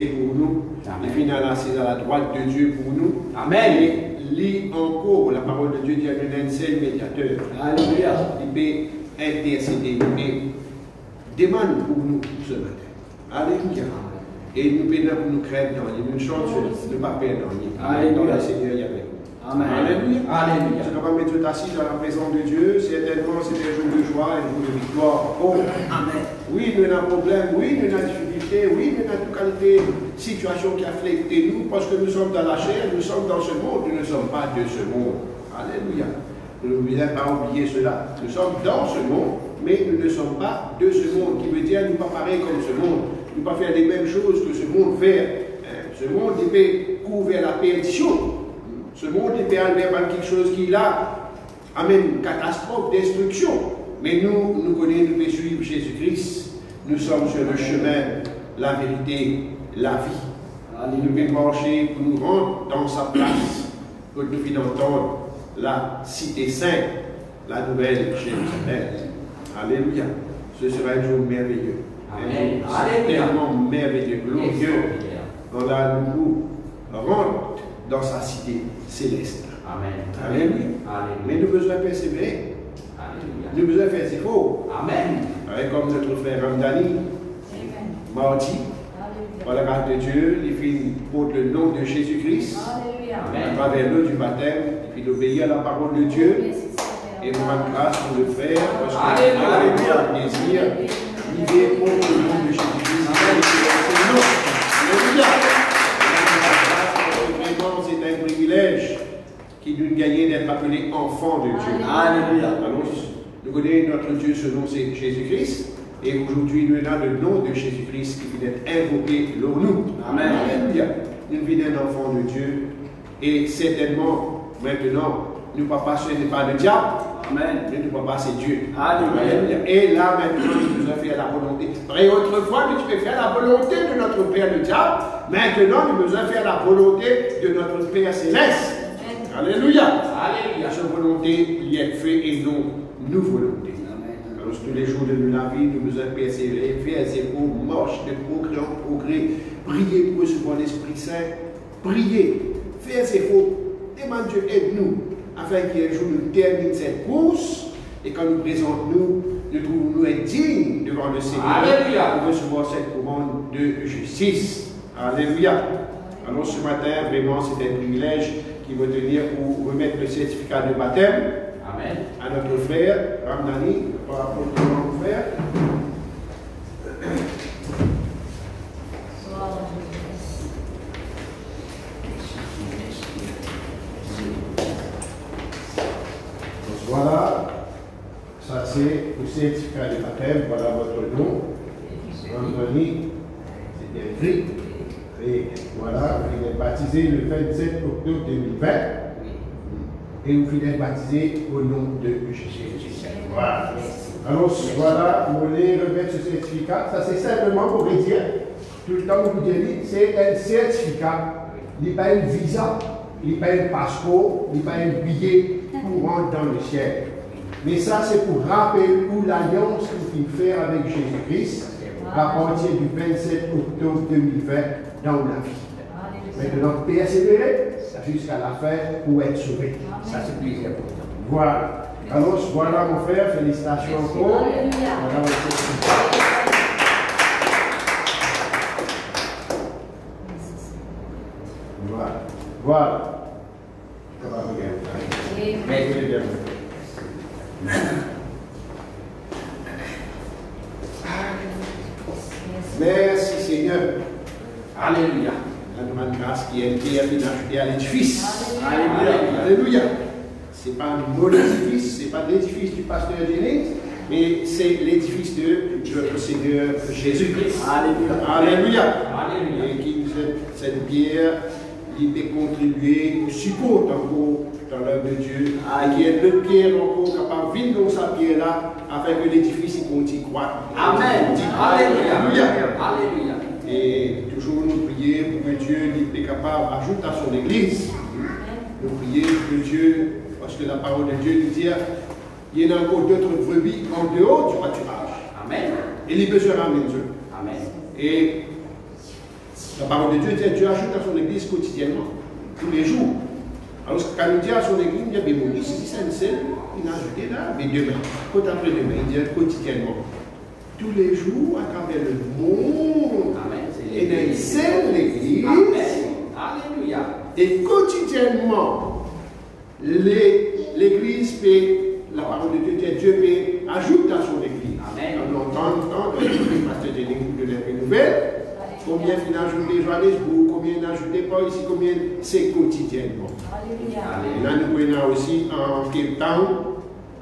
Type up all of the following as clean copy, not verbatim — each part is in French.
pour nous. Il finit assis à la droite de Dieu pour nous. Amen. Et lit encore la parole de Dieu dit à un seul médiateur. Alléluia. Il peut intercéder et demande pour nous ce matin. Alléluia. Et nous pédons pour nous craindre dans nous chantons, ne pas perdre dans le Seigneur il y avec nous. Amen. Alléluia. Alléluia. Je vais mettre tout assis dans la présence de Dieu. Certainement, c'est un jour de joie, un jour de victoire. Oh, Amen. oui, nous avons un problème, oui, nous avons une difficulté, oui, nous avons toute qualité de situation qui affecte nous parce que nous sommes dans la chair, nous sommes dans ce monde, nous ne sommes pas de ce monde. Alléluia. Nous ne devons pas oublier cela. Nous sommes dans ce monde, mais nous ne sommes pas de ce monde, qui veut dire nous ne sommes pas pareils comme ce monde. Nous ne pas faire les mêmes choses que ce monde fait. Ce monde, il peut couvrir la perdition. Ce monde, il peut aller vers quelque chose qui là amène catastrophe, destruction. Mais nous connaissons, nous pouvons suivre Jésus-Christ. Nous sommes sur le chemin, la vérité, la vie. Nous pouvons marcher pour nous rendre dans sa place, pour nous puissions entendre la cité sainte, la nouvelle Jérusalem. Alléluia. Ce sera un jour merveilleux. Amen. Tellement merveilleux, glorieux. On va nous rendre dans sa cité céleste. Amen. Alléluia. Mais nous devons persévérer. Alléluia. Nous devons faire ses faux. Amen. Comme notre frère Ramdani, mardi, par la grâce de Dieu, il fait pour le nom de Jésus-Christ, à travers l'eau du baptême, il fait obéir à la parole de Dieu. Et nous rendons grâce pour le faire, parce que nous avons le désir d'y pour le nom de Jésus-Christ. Alléluia. Vraiment, c'est un privilège qui nous gagne d'être appelés enfants de Dieu. Alléluia. Alors, nous connaissons notre Dieu, ce nom c'est Jésus-Christ. Et aujourd'hui, nous avons le nom de Jésus-Christ qui vient d'être invoqué pour nous. Amen. Alléluia. Nous sommes un enfant de Dieu. Et certainement, maintenant, nous papa, ce n'est pas le diable. Amen. Mais nous papa, c'est Dieu. Alléluia. Et là, maintenant, nous devons faire la volonté. Et autrefois, nous devons faire la volonté de notre Père le diable. Maintenant, nous devons faire la volonté de notre Père céleste. Alléluia. Alléluia. Cette volonté y est faite et non nous volonté. Alors, tous les jours de la vie, nous devons persévérer, faire des marches de progrès en progrès, prier pour recevoir l'Esprit Saint, prier, faire ses faux. Demande Dieu, aide-nous, afin qu'il y ait un jour nous termine cette course et quand nous présentons nous trouvons-nous être dignes devant le Seigneur. Alléluia. Pour recevoir cette commande de justice. Alléluia. Alors ce matin, vraiment, c'est un privilège qui va tenir pour remettre le certificat de baptême. Amen. À notre frère Ramdani, par rapport à mon frère. Donc voilà, ça c'est le certificat de baptême, voilà votre nom. Ramdani, c'est écrit. Et voilà, vous êtes baptisé le 27 octobre 2020. Et vous finissez baptisé au nom de Jésus. Voilà. Alors voilà, vous voulez remettre ce certificat. Ça c'est simplement pour vous dire, tout le temps vous dites, c'est un certificat. Il n'y a pas un visa, il n'y a pas un passeport, il n'y a pas un billet pour rentrer dans le ciel. Mais ça c'est pour rappeler où l'alliance qu'il faut faire avec Jésus-Christ à partir du 27 octobre 2020 dans la vie. Maintenant, persévérer jusqu'à la fin pour être sauvé. Ça, c'est plus important. Voilà. Alors, voilà mon frère, félicitations encore. Voilà votre certificat. Voilà. Voilà. Ça va bien. Merci Seigneur. Alléluia. La grande grâce qui est une pierre qui ajouté à l'édifice. Alléluia. Alléluia. Ce n'est pas un bon édifice, ce n'est pas l'édifice du pasteur d'église, mais c'est l'édifice de notre Seigneur Jésus-Christ. Alléluia. Alléluia. Alléluia. Et qui cette pierre, il peut contribuer au support encore dans l'œuvre de Dieu. Et qui est notre pierre encore capable de vivre dans sa pierre là, afin que l'édifice continue à croître. Amen. Alléluia. Alléluia. Et toujours nous prier pour que Dieu soit capable d'ajouter à son église. Nous prier que Dieu, parce que la parole de Dieu nous dit, il y en a encore d'autres brebis en dehors du pâturage. Amen. Et il besoin d'amener Dieu. Amen. Et La parole de Dieu dit Dieu ajoute à son église quotidiennement, tous les jours. Alors, quand il dit à son église, il y a des mots, si c'est une seule, il a ajouté là, mais demain, côte après demain, il dit quotidiennement. Tous les jours, à travers le monde, et dans une seule église. Alléluia. Et quotidiennement, l'église fait, la parole de Dieu dit, Dieu peut ajouter à son église. Amen. On entend, le pasteur Jérémy de la nouvelle. Combien il a ajouté Johannesburg, combien il a ajouté Paul ici, combien c'est quotidiennement. Et là, nous prenons aussi en Cape Town,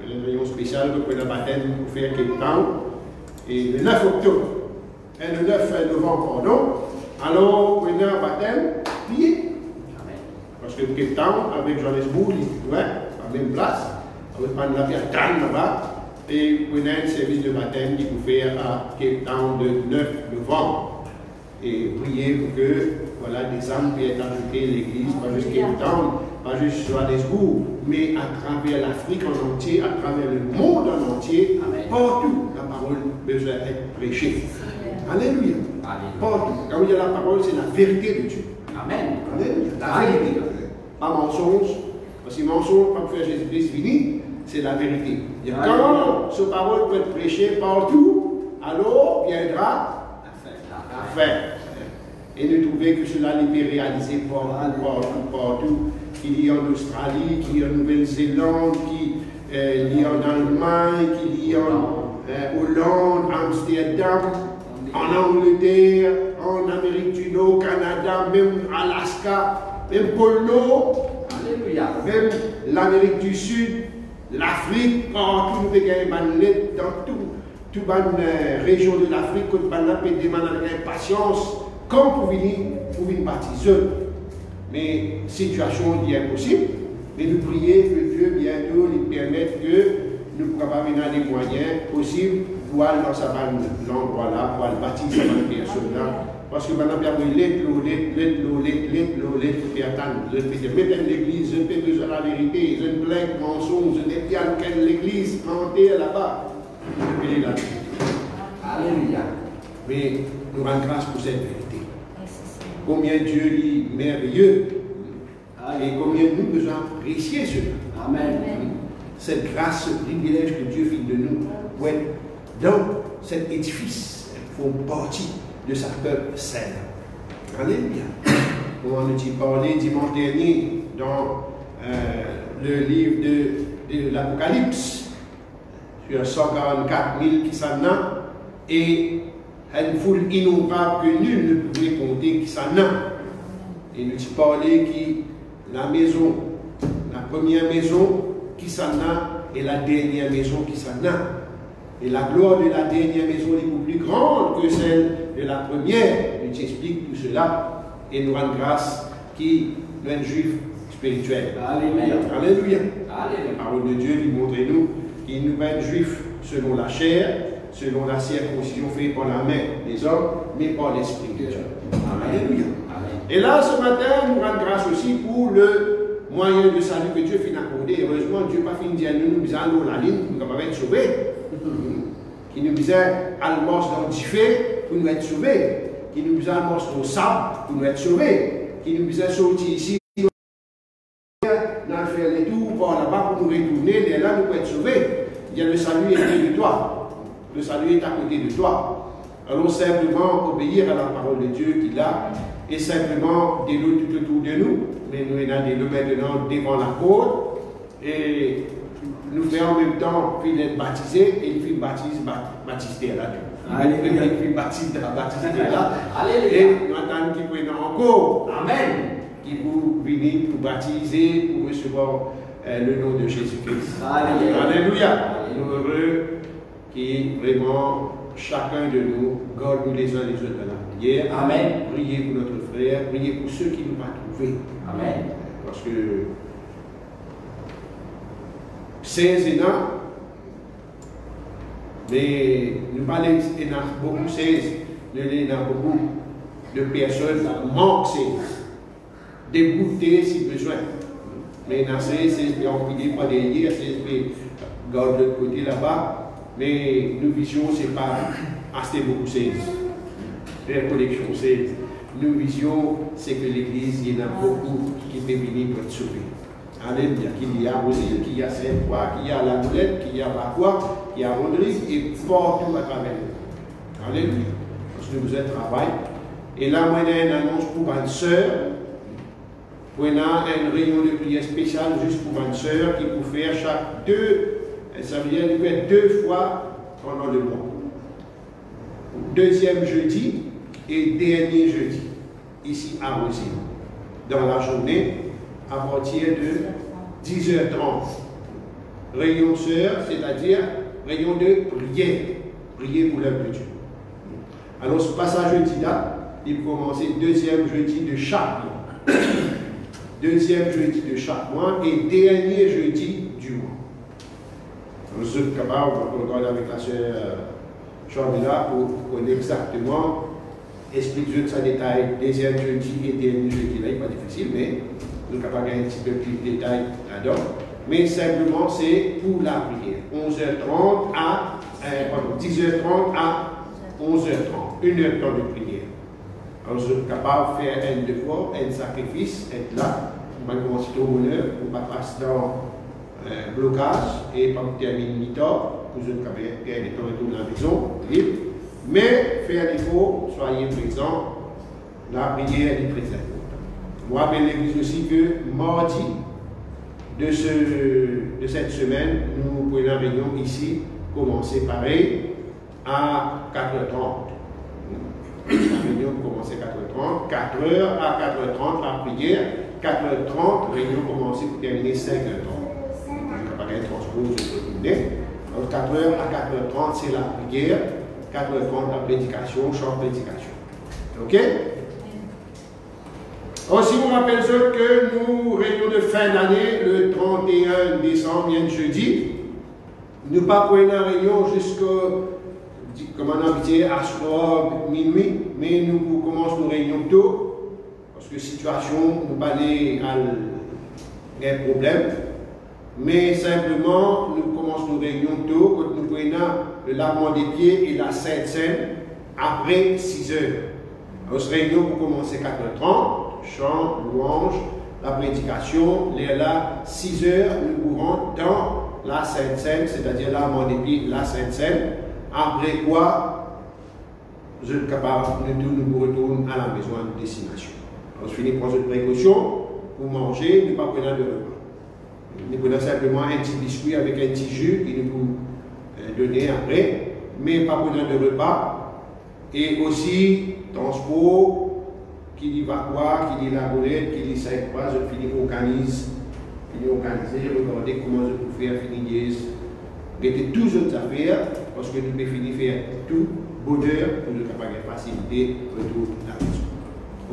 une réunion spéciale pour le baptême pour faire Cape Town. Et le 9 octobre, et le 9 novembre, pardon, alors, prenons un baptême, priez. Parce que Cape Town, avec Johannesburg, il est à la même place, avec la pierre là-bas, et prenons un service de baptême qu'il faut faire à Cape Town le 9 novembre. Et prier pour que voilà, des âmes puissent être ajoutées à l'église, pas juste Cape Town, pas juste Johannesburg, mais à travers l'Afrique en entier, à travers le monde en entier, partout la parole besoin d'être prêchée. Alléluia. Partout. Quand il y a la parole, c'est la vérité de Dieu. Amen. Alléluia. La vérité. Pas mensonge, parce que mensonge, pas pour faire Jésus-Christ fini, c'est la vérité. Et quand cette parole peut être prêchée partout, alors viendra faire. Et nous trouvons que cela n'est pas réalisé partout. Qu'il y a en Australie, qu'il y a en Nouvelle-Zélande, qu'il y a en Allemagne, qu'il y a en Hollande, Amsterdam, en Angleterre, en Amérique du Nord, Canada, même Alaska, même Pôle Nord, même l'Amérique du Sud, l'Afrique, partout nous avons des lettres dans toute la région de l'Afrique, que nous avons avec impatience, comme pour venir baptiser. Mais situation est impossible, mais nous prions que Dieu bientôt nous permette que nous puissions avoir des moyens possibles pour aller dans l'endroit là, pour aller baptiser cette personne-là. Parce que maintenant, il y a l'église, je ne fais besoin de la vérité, je ne plains mensonge, je n'ai pas quelle l'église plantée là-bas. Alléluia. Mais nous rendons grâce pour cette vérité. Combien Dieu est merveilleux et combien nous devons apprécier cela. Amen. Cette grâce, ce privilège que Dieu fait de nous pour être dans cet édifice, font partie de sa peuple saint. Alléluia. On en a parlé dimanche dernier dans le livre de l'Apocalypse, sur 144 000 qui s'en a, et une foule innombrable que nul ne pouvait compter qui s'en a. Et nous avons parlé que la maison, la première maison qui s'en a, et la dernière maison qui s'en a. Et la gloire de la dernière maison est beaucoup plus grande que celle de la première. Nous t'expliquons tout cela et nous rendons grâce qui nous est juif spirituel. Alléluia. Alléluia. La parole de Dieu lui montre-nous qu'il nous est juif selon la chair, selon la circoncision faite par la main des hommes, mais par l'Esprit de Dieu. Alléluia. Et là, ce matin, nous rendons grâce aussi pour le moyen de salut que Dieu finit accordé. Heureusement, Dieu n'a pas fini de dire nous allons la ligne pour nous être sauvés. Qui nous disait à l'mors dans du feu pour nous être sauvés. Qui nous disait à l'mors au sable pour nous être sauvés. Qui nous disait sortir ici, dans le faire les tours, voir là-bas pour nous retourner. Et là, nous pouvons être sauvés. Il y a le salut est près de toi. Le salut est à côté de toi. Alors simplement obéir à la parole de Dieu qu'il a et simplement des lots tout autour de nous. Mais nous avons des lots maintenant devant la côte et nous faisons en même temps puis être baptisés et il fait baptiser là. Il fait baptiser là. Et nous attendons qu'il prenne encore. Amen. Qui vous venir pour baptiser, pour recevoir le nom de Jésus-Christ. Alléluia. Nous sommes heureux qui vraiment chacun de nous garde nous les uns les autres dans la prière. Amen. Priez pour notre frère, priez pour ceux qui nous ont trouvés. Amen. Parce que 16 ans, mais nous parlons beaucoup 16, nous avons beaucoup de personnes qui manquent 16. Débouter si besoin. Mais dans 16, on ne pas derrière, 16 garde de l'autre côté là-bas. Mais nos visions, ce n'est pas acheter beaucoup 16. Faire collection 16. nous visions, c'est que l'Église, il y en a beaucoup qui peuvent venir pour être sauvés. Alléluia. Qu'il y a à Brésil, qu'il y a Sainte-Croix, qu'il y a La Moulette, qu'il y a Bacois, qu'il y a Rodrigue, et partout à travers nous. Alléluia. Parce que vous êtes travail. Et là, moi, j'ai une annonce pour une sœur. On a une réunion de prière spéciale juste pour une sœur qui peut faire chaque ça veut dire faire 2 fois pendant le mois. Deuxième jeudi et dernier jeudi, ici à Brésil, dans la journée, à partir de 10h30. Réunion sœur, c'est-à-dire réunion de prière. Prier pour l'œuvre de Dieu. Alors, ce passage jeudi-là, il peut commencer deuxième jeudi de chaque mois. Deuxième jeudi de chaque mois et dernier jeudi du mois. Nous sommes capables, on regarde avec la sœur Charmila pour connaître exactement, explique sa détail, deuxième jeudi et dernier jeudi. Là, il n'est pas difficile, mais nous sommes capables d'un petit peu plus de détails là-dedans. Mais simplement, c'est pour la prière. 11h30 à 10h30 à 11h30. 1 heure de temps de prière. Alors, nous sommes capables de faire un devoir, un sacrifice, être là. On va commencer au bonheur, on va passer dans blocage et pas terminer mi-temps. Vous êtes capables de faire des temps et tout à la maison, libre. Mais faire l'effort, soyez présents. La prière est très importante. Moi, je rappelle l'église aussi que mardi de cette semaine, nous prenons la réunion ici, commencer pareil à 4h30. La réunion commence à 4h30, 4h à 4h30 la prière, 4h30, réunion commencée pour terminer 5h30. Je ne vais pas gagner transport, je peux tourner. Donc 4h à 4h30 c'est la prière, 4h30 la prédication, chant prédication. Ok? Aussi, on rappelle que nous, réunion de fin d'année, le 31 décembre, bien jeudi, nous ne pas prenons la réunion jusqu'au comme on a dit, à minuit, mais nous commençons nos réunions tôt, parce que la situation, nous pas aller à un problème, mais simplement, nous commençons nos réunions tôt, quand nous prenons le lavement des pieds et la Sainte Seine après 6 heures. Alors, cette réunion pour commencer 4h30, chant, louange, la prédication, là, 6 heures, nous courons dans la Sainte Seine, c'est-à-dire lavement des pieds, la Sainte Seine. Après quoi, vous êtes capable de nous retourner à la maison à destination. On se finit prendre une précaution pour manger, ne pas prendre de repas. Nous prenons simplement un petit biscuit avec un petit jus qui nous peut donner après, mais pas prendre de repas. Et aussi, transport, qui dit Bacois, qui dit La Moulette, qui dit Sainte-Croix, je finis organiser, regardez comment je peux faire, finir mettez toutes les affaires, parce que nous pouvons finir faire tout bonheur pour nous capables de faciliter le retour à la maison.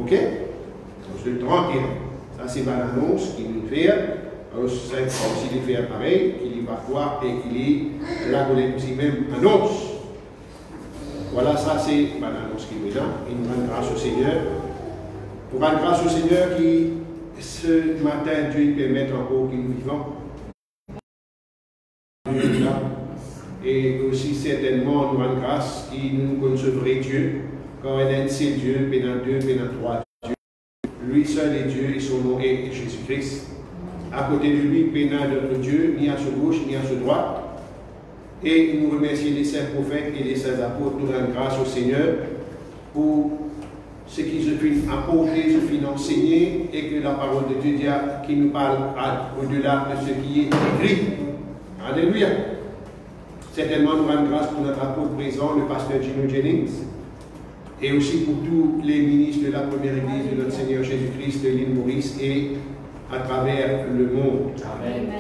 Ok? Donc le 31, ça c'est l'annonce qui nous fait. C'est aussi de faire pareil, qui dit Bacois et qui dit La Moulette aussi même annonce. Voilà, ça c'est l'annonce qui nous donne. Et nous rendons grâce au Seigneur. Pour rendre grâce au Seigneur qui, ce matin, Dieu permet encore que nous vivons. Et aussi certainement nous rendons grâce qui nous connaît vrai Dieu, quand il est un seul Dieu, pendant 2, pendant 3 Dieu. Lui seul est Dieu et son nom est Jésus-Christ. À côté de lui, pendant notre Dieu, ni à sa gauche, ni à sa droite. Et nous remercions les saints prophètes et les saints apôtres, nous rendons grâce au Seigneur pour ce qu'ils ont apporté, ce qu'ils ont enseigné, et que la parole de Dieu qui nous parle au-delà de ce qui est écrit. Alléluia. Certainement, nous rendons grâce pour notre apôtre présent, le pasteur Gino Jennings, et aussi pour tous les ministres de la première église de notre Seigneur Jésus-Christ de l'île Maurice et à travers le monde. Amen.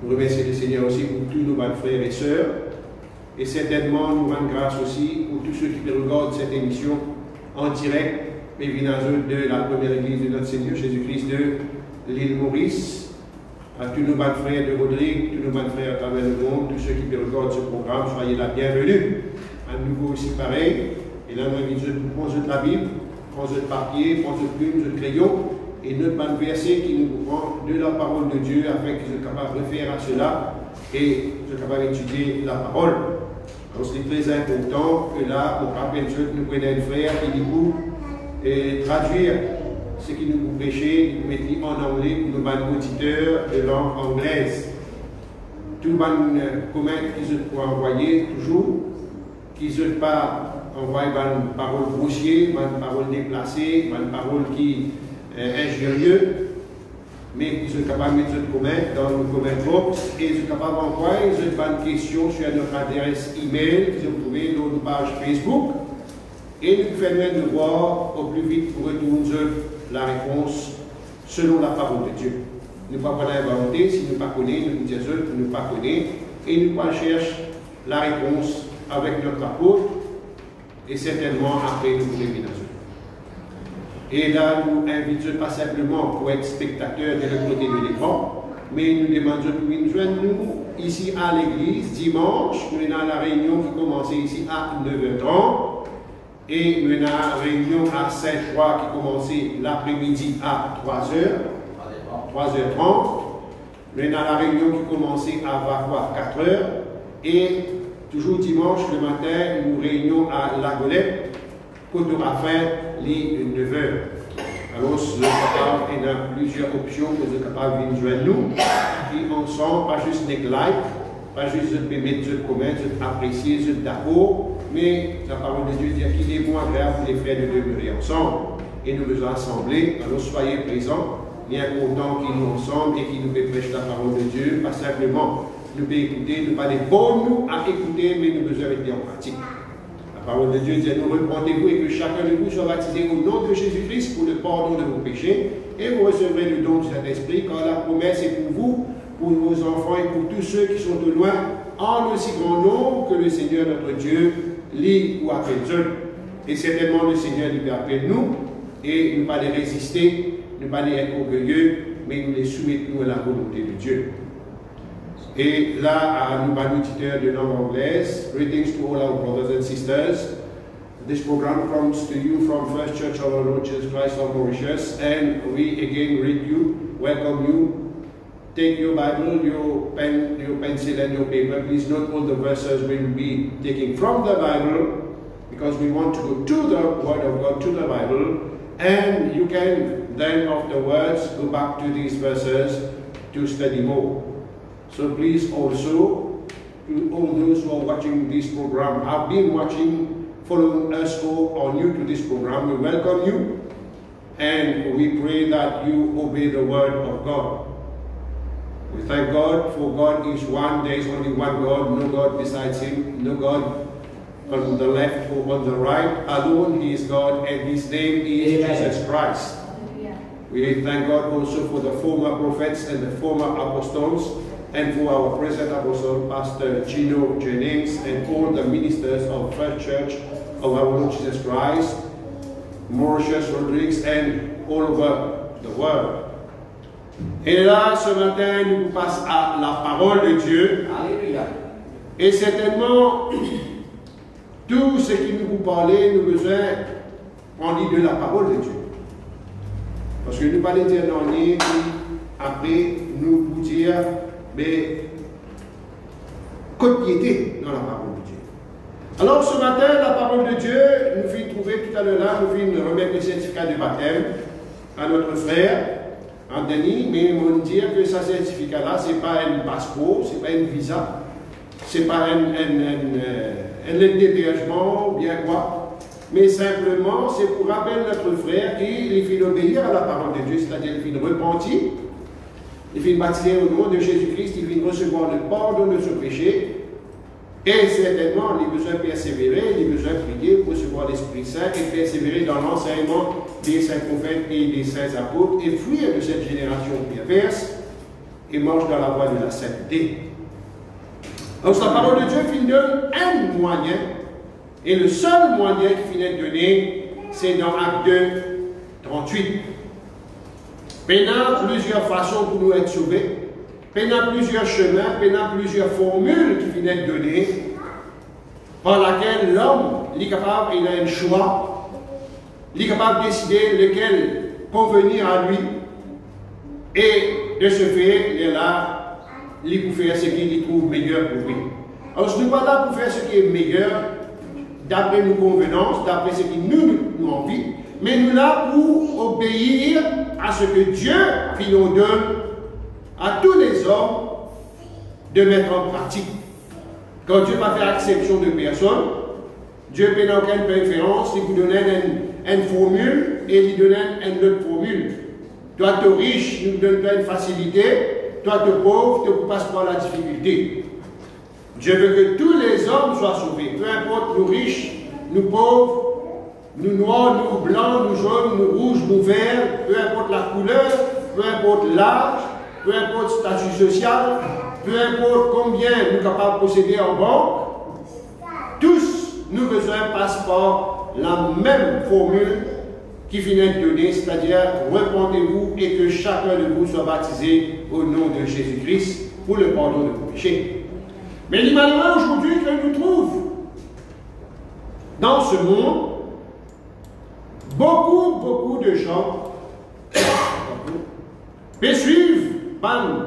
Nous remercions le Seigneur aussi pour tous nos bons frères et sœurs, et certainement, nous rendons grâce aussi pour tous ceux qui regardent cette émission en direct, et de la première église de notre Seigneur Jésus-Christ de l'île Maurice. À tous nos bons frères de Rodrigue, tous nos bons frères à travers le monde, tous ceux qui regardent ce programme, soyez la bienvenue. À nouveau aussi pareil. Et là, nous prenons la Bible, prenons le papier, prenons le plume, le crayon, et notre bon verset qui nous prend de la parole de Dieu afin qu'ils soient capables de faire à cela et soient capables d'étudier la parole. Alors c'est très important que là, on rappelle que nous prenons un frère qui dit traduire ce qui nous prêchait, nous mettre en anglais pour nos auditeurs de langue anglaise. Tout le monde commettre qu'ils ont envoyé toujours, qu'ils n'ont pas envoyé une parole grossière, une parole déplacée, une parole qui est injurieuse, mais qu'ils sont capables de mettre ce commettre dans le commettre box et ils sont capables d'envoyer une question sur notre adresse email qu'ils ont trouvé dans notre page Facebook et nous faisons de voir au plus vite pour retourner la réponse selon la parole de Dieu. Nous ne pouvons pas l'inventer, si nous ne pas connaissons, nous disons que nous ne pas connaissons, et nous pas chercher la réponse avec notre apôtre, et certainement après nous révéler. Et là, nous invitons pas simplement pour être spectateurs de l'autre côté de l'écran, mais nous demandons de nous joindre nous ici à l'église, dimanche, nous avons la réunion qui commence ici à 9h30, et nous avons la réunion à Saint-Croix qui commence l'après-midi à 3h30. Nous avons la réunion qui commençait à Varois 4h. Et toujours dimanche le matin, nous réunions à La Golette, quand on a fait les 9h. Alors, il y a plusieurs options que vous êtes capables de joindre nous, qui ensemble, pas juste des likes, pas juste de mettre de commentaires, d'apprécier, d'accord, mais la parole de Dieu dit qu'il est bon agréable pour les frères de demeurer ensemble. Et nous nous assemblés, alors soyez présents. Bien content qu'ils nous ensemble et qu'ils nous prêchent la parole de Dieu, pas simplement nous écouter, nous pas les bons nous à écouter, mais nous besoin mettre en pratique. La parole de Dieu dit, nous repentez-vous et que chacun de vous soit baptisé au nom de Jésus-Christ pour le pardon de vos péchés, et vous recevrez le don du Saint-Esprit, car la promesse est pour vous, pour vos enfants et pour tous ceux qui sont au loin, en aussi grand nombre que le Seigneur notre Dieu lit ou appelle seul. Et certainement le Seigneur lui appelle nous, et nous pas les résister, ne pas les être orgueilleux, mais nous les soumettons à la volonté de Dieu. Et là, à nos auditeurs de langue anglaise, greetings to all our brothers and sisters. This program comes to you from First Church of our Lord Jesus Christ of Mauritius, and we again greet you, welcome you. Take your Bible, your pen, your pencil, and your paper. Please note all the verses we will be taking from the Bible, because we want to go to the Word of God, to the Bible, and you can then afterwards go back to these verses to study more. So please also, to all those who are watching this program, have been watching, following us or are new to this program, we welcome you and we pray that you obey the word of God. We thank God, for God is one, there is only one God, no God besides him, no God on the left or on the right, alone he is God, and his name is Jesus Christ. We thank God also for the former prophets and the former apostles, and for our present apostle, Pastor Gino Jennings, and all the ministers of First Church of our Lord Jesus Christ, Mauritius, Rodriguez, and all over the world. Et là, ce matin, nous passons à la parole de Dieu. Alléluia. Et certainement, tout ce qui nous parle, nous besoin en dit de la parole de Dieu. Parce que nous ne pouvons pas dire non, ni après nous vous dire, mais copiété dans la parole de Dieu. Alors ce matin, la parole de Dieu, nous fit trouver tout à l'heure là, nous fit remettre le certificat de baptême à notre frère, Anthony, mais ils vont dire que ce certificat-là, ce n'est pas un passeport, ce n'est pas un visa, ce n'est pas un lettre d'hébergement ou bien quoi, mais simplement c'est pour rappeler notre frère qu'il fait obéir à la parole de Dieu, c'est-à-dire qu'il fait repentir, il fait baptiser au nom de Jésus-Christ, il fait recevoir le pardon de ses péchés, et certainement il a besoin de persévérer, il a besoin de prier pour recevoir l'Esprit Saint et persévérer dans l'enseignement des saints prophètes et des saints apôtres et fuir de cette génération perverse et marche dans la voie de la sainteté. Donc la parole de Dieu finit donne un moyen, et le seul moyen qui finit de donner, c'est dans Acte 2, 38. Pendant plusieurs façons pour nous être sauvés, pendant plusieurs chemins, pendant plusieurs formules qui finissent de donner, par laquelle l'homme est capable, il a un choix, il est capable de décider lequel convenir à lui, et de ce fait, il est là, il peut faire ce qu'il trouve meilleur pour lui. Alors, ce n'est pas là pour faire ce qui est meilleur, d'après nos convenances, d'après ce qui nous envie, mais nous là pour obéir à ce que Dieu nous donne à tous les hommes de mettre en pratique. Quand Dieu va faire exception de personne, Dieu peut dans aucune préférence, il vous donne une formule et il donne une autre formule. Toi, tu es riche, il nous donne une facilité. Toi, tu es pauvre, tu passes par la difficulté. Dieu veut que tous les hommes soient sauvés. Peu importe nous riches, nous pauvres, nous noirs, nous blancs, nous jaunes, nous rouges, nous verts, peu importe la couleur, peu importe l'âge, peu importe le statut social, peu importe combien nous sommes capables de posséder en banque, tous nous besoin passent par la même formule qui vient de donner, c'est-à-dire repentez-vous et que chacun de vous soit baptisé au nom de Jésus-Christ pour le pardon de vos péchés. Mais il est malheureux aujourd'hui que nous trouvons dans ce monde beaucoup de gens peuvent suivre une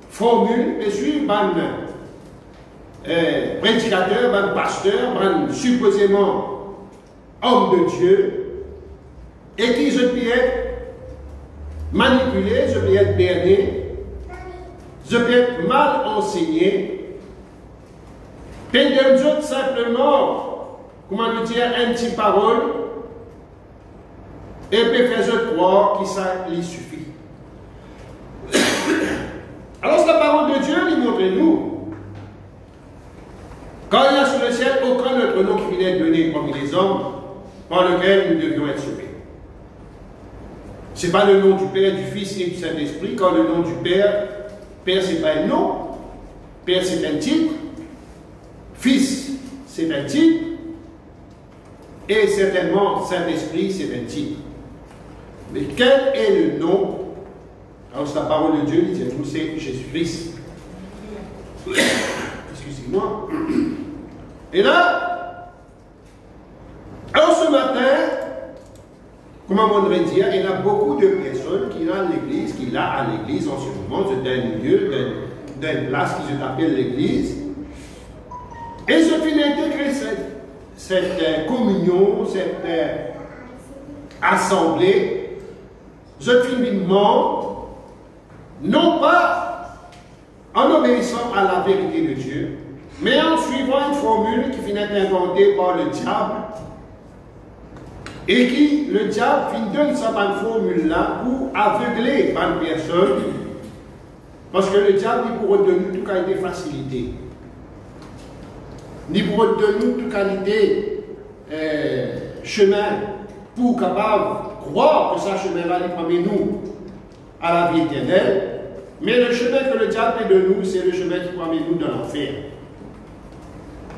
formule, peuvent suivre un prédicateur, un pasteur, un supposément homme de Dieu, et qui se peut être manipulé, se peut être berné, se peut être mal enseigné, peut être simplement, comment nous dire, un petit parole, et peut faire croire que ça lui suffit. Alors, la parole de Dieu lui montre-nous, quand il y a sur le ciel aucun autre nom qui vient être donné parmi les hommes, par lequel nous devions être sauvés. Ce n'est pas le nom du Père, du Fils et du Saint-Esprit, quand le nom du Père, Père c'est pas un nom, Père c'est un titre, Fils c'est un titre, et certainement Saint-Esprit c'est un titre. Mais quel est le nom? Alors c'est la parole de Dieu, il dit tout, c'est Jésus-Christ. Excusez-moi. Et là, alors ce matin, comment on devrait dire, il y a beaucoup de personnes qui sont à l'église, à l'église en ce moment, c'est un lieu, d'une place qui s'appelle l'église. Et je finis d'intégrer cette communion, cette assemblée, je finis non pas en obéissant à la vérité de Dieu, mais en suivant une formule qui finit inventée par le diable, et qui, le diable, donne cette formule-là pour aveugler une personne, parce que le diable, il pourrait donner toute qualité de facilité. Il pourrait donner toute qualité chemin pour capable croire que ce chemin-là, il permet nous à la vie éternelle. Mais le chemin que le diable fait de nous, c'est le chemin qui permet nous dans l'enfer.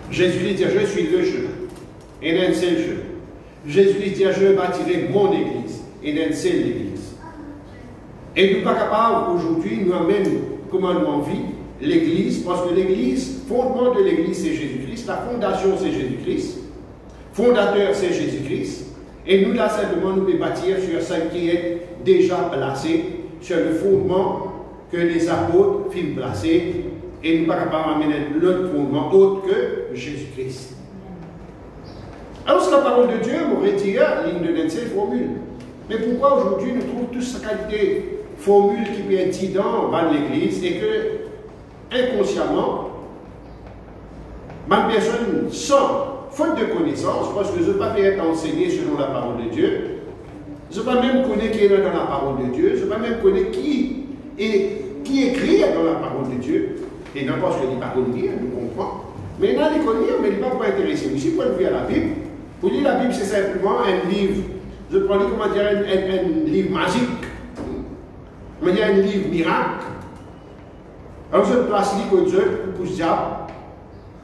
Jésus dit, je suis le chemin, et un seul chemin. Jésus dit, je bâtirai mon église, et d'un seul l'église. Et nous ne sommes pas capables aujourd'hui, nous amène comment nous en vie l'église, parce que l'église, fondement de l'église c'est Jésus-Christ, la fondation c'est Jésus-Christ, fondateur c'est Jésus-Christ, et nous là simplement nous pouvons bâtir sur ce qui est déjà placé, sur le fondement que les apôtres filent placer, et nous ne sommes pas capables d'amener l'autre fondement autre que Jésus-Christ. Alors, c'est la parole de Dieu, on aurait dit, ligne de cette formule. Mais pourquoi aujourd'hui nous trouvons toute cette qualité formule qui peut être dit dans l'église et que, inconsciemment, ma personne, sans faute de connaissance, parce que je ne peux pas être enseigné selon la parole de Dieu, je ne peux pas même connaître qui est dans la parole de Dieu, je ne peux pas même connaître qui écrit dans la parole de Dieu, et non parce que n'est pas connu, nous comprenons. Mais il y a des connus, mais il n'est pas pour intéresser aussi pour lire la Bible. Pour lire la Bible, c'est simplement un livre, je prends comment dire, un livre magique, on va dire un livre miracle. Alors, je place lire que Dieu pour ce diable,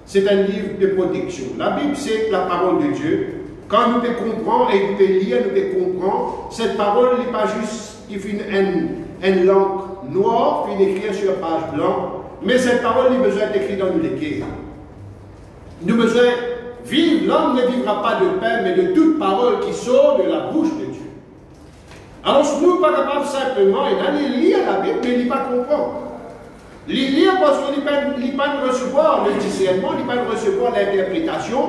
c'est un livre de protection. La Bible, c'est la parole de Dieu. Quand nous pouvons comprendre et nous pouvons lire, nous pouvons comprendre, cette parole n'est pas juste qui fait une langue noire, puis écrire sur page blanche, mais cette parole, il a besoin d'être écrite dans nos légués. Nous avons besoin de vivre, l'homme ne vivra pas de pain, mais de toute parole qui sort de la bouche de Dieu. Alors, nous ne sommes pas capables simplement d'aller lire la Bible, mais il ne pas comprendre. Lire parce qu'il ne peut pas recevoir le discernement, il ne peut pas recevoir l'interprétation,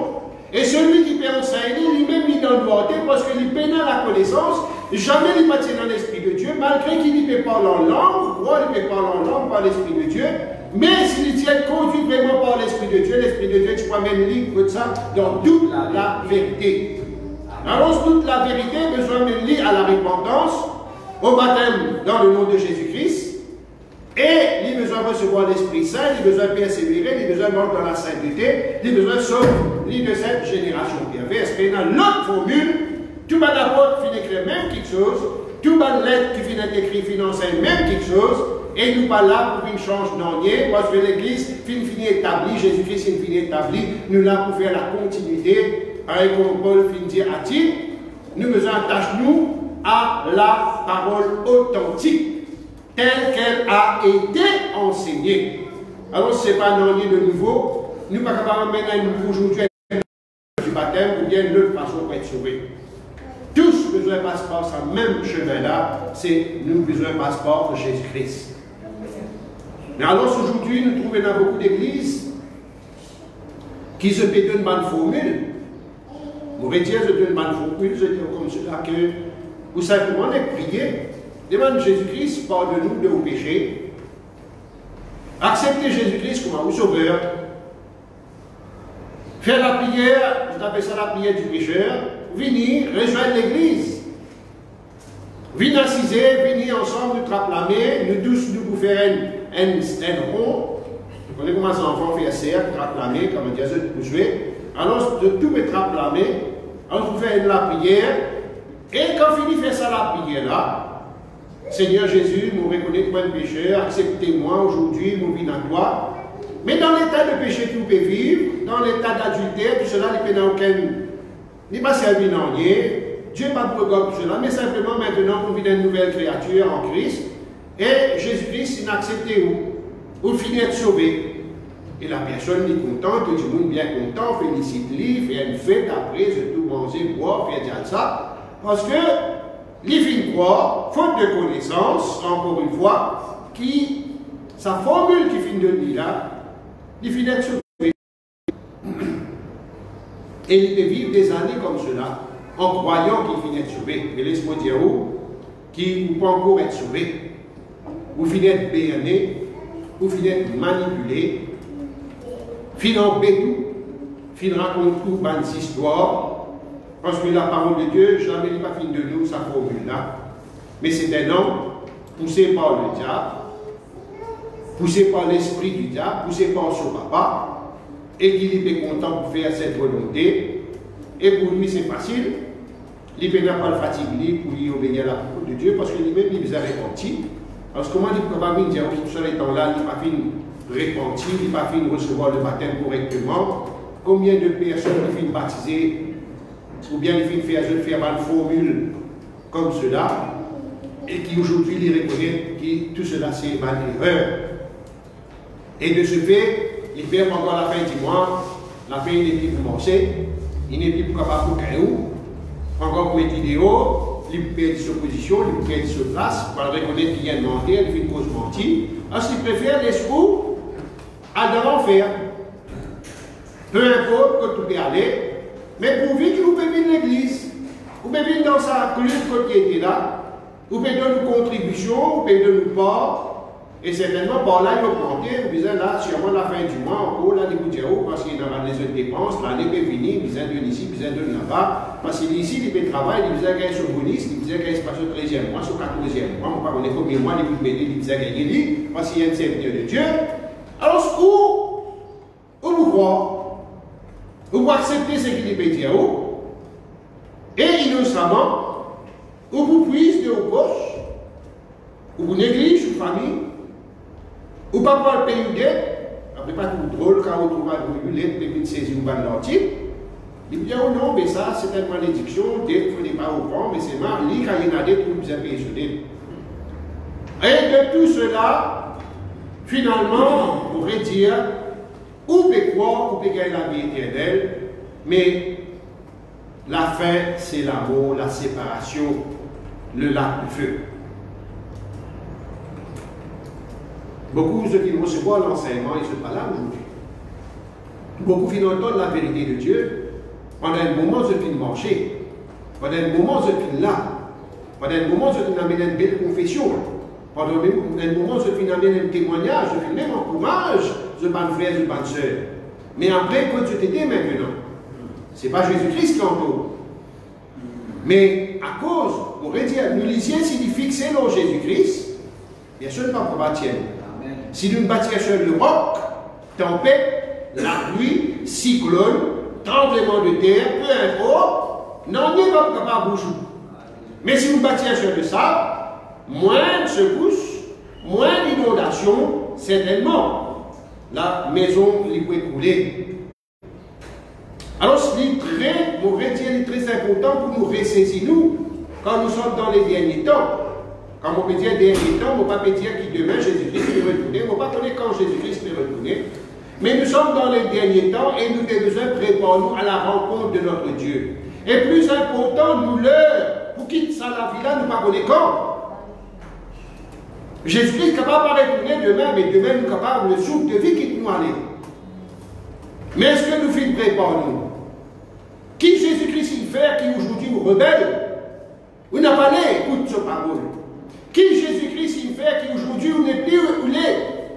Et celui qui peut enseigner, lui-même, il donne volonté parce qu'il peut dans la connaissance, jamais il ne tient dans l'Esprit de Dieu, malgré qu'il peut parler en langue, il peut parler en langue par l'Esprit de Dieu, mais s'il tient conduit vraiment par l'Esprit de Dieu, tu peux même lire ça dans toute la vérité. Alors, toute la vérité, besoin de lire à la repentance, au baptême dans le nom de Jésus-Christ, et il a besoin de recevoir l'Esprit Saint, il a besoin de persévérer, il a besoin de monter dans la sainteté, il a besoin de sauver de cette génération perverse. Mais dans l'autre formule, tout le monde apporte finit écrire même quelque chose, tout le monde lettre qui finit écrire financer même quelque chose, et nous pas là pour une change d'année, parce que l'Église finit établie, Jésus-Christ finit établi, nous là pour faire la continuité, avec comme Paul finit dire à Tite, nous besoin attacher-nous à la parole authentique, telle qu'elle a été enseignée. Alors, ce n'est pas un année de nouveau, nous ne sommes pas capables de mettre un nouveau aujourd'hui du baptême ou bien une autre façon pour être sauvés. Tous besoin de passeport, ce même chemin-là, c'est nous besoin de passeport de Jésus-Christ. Mais alors aujourd'hui, nous trouvons dans beaucoup d'églises qui se pédent une bonne formule. Vous retirez une bonne formule, je dis comme cela que vous simplement prier, demande Jésus-Christ, pardonne-nous de vos péchés. Acceptez Jésus-Christ comme un sauveur. Faire la prière, vous appelez ça la prière du pécheur, venir rejoindre l'église. Venez assiser, venez ensemble, nous trappe la main, nous tous nous vous faire un rond. Vous connaissez comment les enfants font cercle, trappe la main, comme on dit, vous jouez. Alors, de tout me trappe la main, alors vous faites la prière, et quand vous finissez faire ça la prière là, Seigneur Jésus, nous reconnaissons comme un pécheur, acceptez-moi aujourd'hui, nous vivons à toi. Mais dans l'état de péché, tout peut vivre, dans l'état d'adultère, tout cela n'est pas aucun. N'est pas servi dans rien. Dieu n'est pas pour tout cela, mais simplement maintenant, vous vivez une nouvelle créature en Christ. Et Jésus-Christ, il a accepté où? Vous finissez de sauver. Et la personne est contente, tout le monde bien content, félicite-lui, fait une fête après, se tout manger, boire, faire dire ça. Parce que les filles croient, faute de connaissance, encore une fois, qui, sa formule qui finit de lui là, il finit de sauver. Et il peut vivre des années comme cela, en croyant qu'il finit de sauver. Mais laisse-moi dire où, qui ne peut encore être sauvé. Vous finissez de berner, vous finissez de manipuler, finissez en bétou, finissez raconter tout bonnes histoires, parce que la parole de Dieu, jamais il n'est pas fini de nous, sa formule là. Mais c'est un homme poussé par le diable, poussé par l'esprit du diable, poussé par son papa, et qu'il est content pour faire cette volonté. Et pour lui, c'est facile. Il n'a pas le fatigué pour y obéir à la parole de Dieu, parce que lui-même, il nous a repenti. Parce que comment il peut pas dire que tout ce temps-là, il n'a pas fini de repentir, il n'a pas fini de recevoir le baptême correctement. Combien de personnes qui finissent baptiser, ou bien ils finissent faire une formule comme cela, et qui aujourd'hui les reconnaissent que tout cela c'est une erreur. Et de ce fait, il perd encore la fin du mois, la fin il n'est plus pour manger, il n'est plus capable pour caillou, encore pour mettre vidéo, il perd sa position, il perd sa place, pour reconnaître qu'il y a une mentire, il fait une cause mentie. Alors il préfère l'esprit à dans l'enfer. Peu importe que tout peut aller, mais pour vivre, vous pouvez vivre l'église, vous pouvez vivre dans sa club qui était là, vous pouvez donner une contribution, vous pouvez donner une part. Et certainement, par là, il va planter, vous dites là, sûrement la fin du mois, encore là, les boutiques, parce qu'il y a des autres dépenses, l'année peut venir, vous êtes de ici, vous êtes de là-bas, parce qu'ici, il peut travailler, il vous gagné sur bonus, il vous gagné sur le 13e mois, sur le 14e mois, on ne sait pas combien de mois, il vous mettez, il vous gagné, parce qu'il y a un serviteur de Dieu. Alors, où vous croyez? Vous acceptez ce qu'il peut dire, et innocemment, ou vous puisez de vos poches, ou vous négligez votre famille, ou pas pour le payer d'aide, après pas tout drôle quand vous trouvez un l'aide, puis vous saisissez une balle d'antique. Il dit, oh non, mais ça c'est une malédiction, d'aide, il ne faut pas au prendre, mais c'est marrant, il y a une aide pour vous payer sur d'aide. Et de tout cela, finalement, on pourrait dire, ou peut croire, ou peut gagner la vie éternelle, mais la fin, c'est l'amour, la séparation, le lac de feu. Beaucoup ceux qui recevoir l'enseignement, ils ne sont pas là aujourd'hui. Beaucoup qui entendent la vérité de Dieu, Pendant un moment, je finis marcher. Pendant un moment, je finis là. Pendant un moment, je finis amener une belle confession. Pendant un moment, je finis amener un témoignage. Je finis même encourage, je ban frère, je ban soeur. Mais après, quand je t'aide maintenant, ce n'est pas Jésus-Christ qui entoure. Mais à cause, on pourrait dire, nous lisions si nous fixons dans Jésus-Christ, bien sûr, pas pour bâtir. Si nous bâtissons sur le roc, tempête, la pluie, cyclone, tremblement de terre, peu importe, non, il n'est pas capable de bouger. Mais si nous bâtissons sur le sable, moins de secousses, moins d'inondations, certainement, la maison peut couler. Alors, c'est très, on va dire, très important pour nous ressaisir, nous, quand nous sommes dans les derniers temps. Quand on peut dire derniers temps, on ne peut pas dire que demain Jésus-Christ peut retourner, on ne peut pas connaître quand Jésus-Christ peut retourner. Mais nous sommes dans les derniers temps et nous avons besoin de préparer nous à la rencontre de notre Dieu. Et plus important, nous l'heure, pour quitter ça la vie là, nous ne pas connaître quand. Jésus-Christ est capable de retourner demain, mais demain nous sommes capables de le souffle de vie qui nous aller. Mais est-ce que nous faisons préparer nous? Qui Jésus-Christ il fait qui aujourd'hui nous rebelle? Vous n'avez pas écoute sa parole. Qui Jésus-Christ il fait qui aujourd'hui on n'est plus reculé,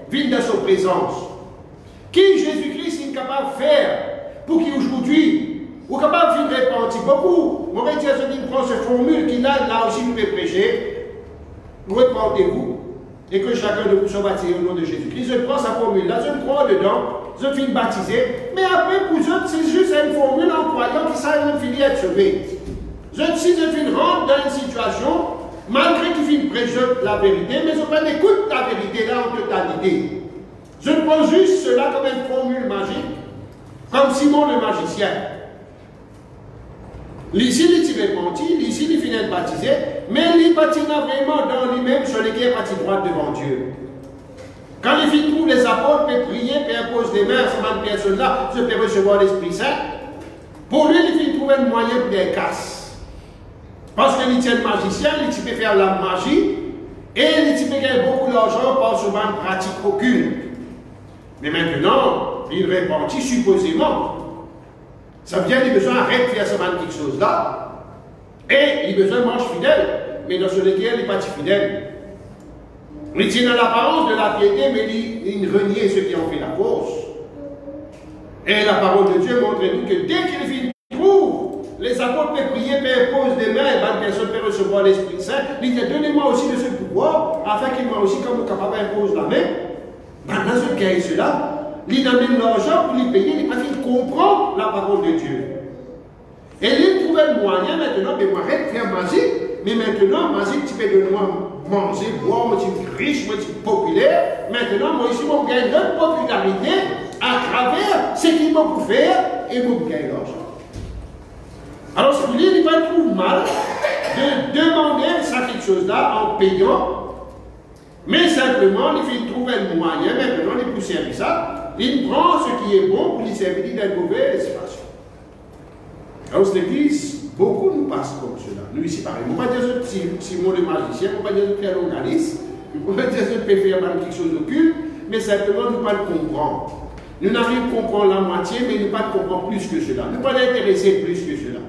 vide de sa présence? Qui Jésus-Christ est capable de faire pour qu'aujourd'hui, vous capable de repentir beaucoup? On va dire, je prends cette formule qui là aussi nous peut prêcher. Repentez-vous et que chacun de vous soit baptisé au nom de Jésus-Christ. Je prends sa formule là, je me crois dedans. Je finis baptisé, mais après pour eux, c'est juste une formule en croyant qu'ils savent finir être sauvés. Si je finis rentrer dans une situation, malgré qu'ils finissent prêcher la vérité, mais je prends écoute la vérité là en totalité. Je prends juste cela comme une formule magique, comme Simon le magicien. Ici, il s'est repenti, ici, il finit baptisé, mais il patina vraiment dans lui-même sur lesquels il partit droit devant Dieu. Quand les filles trouvent les apôtres, peuvent prier, peuvent imposer les mains à cette personne-là, je peux recevoir l'Esprit Saint. Pour lui, les filles trouvent un moyen pour les casses. Parce que les magiciens, ils peuvent faire la magie, et ils peuvent gagner beaucoup d'argent par ce ban pratique aucune. Mais maintenant, il repentit supposément. Ça veut dire qu'il a besoin d'arrêter de faire ce ban quelque chose là. Et il a besoin de manger fidèle. Mais dans ce lequel il n'est pas fidèle. Il tient dans l'apparence de la piété, mais il renie ceux qui ont fait la cause. Et la parole de Dieu montre-nous que dès qu'il trouve, les apôtres peuvent prier, peuvent poser des mains, et bonne personne peut recevoir l'Esprit Saint. Il dit, donnez-moi aussi de ce pouvoir, afin qu'il m'a aussi, comme capable d'imposer la main. Dans ce cas, cela, il amène l'argent pour lui payer, il pas qu'il comprend la parole de Dieu. Et il trouve un moyen maintenant, mais moi, arrête de faire magie, mais maintenant, magie, tu peux de moi manger, boire, moi, je suis riche, moi, je suis populaire. Maintenant, moi, ici, je gagne notre popularité à travers ce qu'il m'a pour faire et je gagne l'argent. Alors, ce qu'il il va trouver mal de demander ça quelque chose là en payant, mais simplement, il fait trouver un moyen, maintenant, il peut servir ça, il prend ce qui est bon pour lui servir d'une mauvaise façon. Alors, l'Église, beaucoup nous passent comme cela. Nous, ici, pareil. On ne va pas dire que Simon le magicien, on ne va pas dire que Pierre l'organiste, on ne va pas dire que peut faire quelque chose d'occulte, mais simplement, nous ne pas le comprendre. Nous n'arrivons pas à comprendre la moitié, mais nous ne pas comprendre plus que cela. Nous ne pas l'intéresser plus que cela.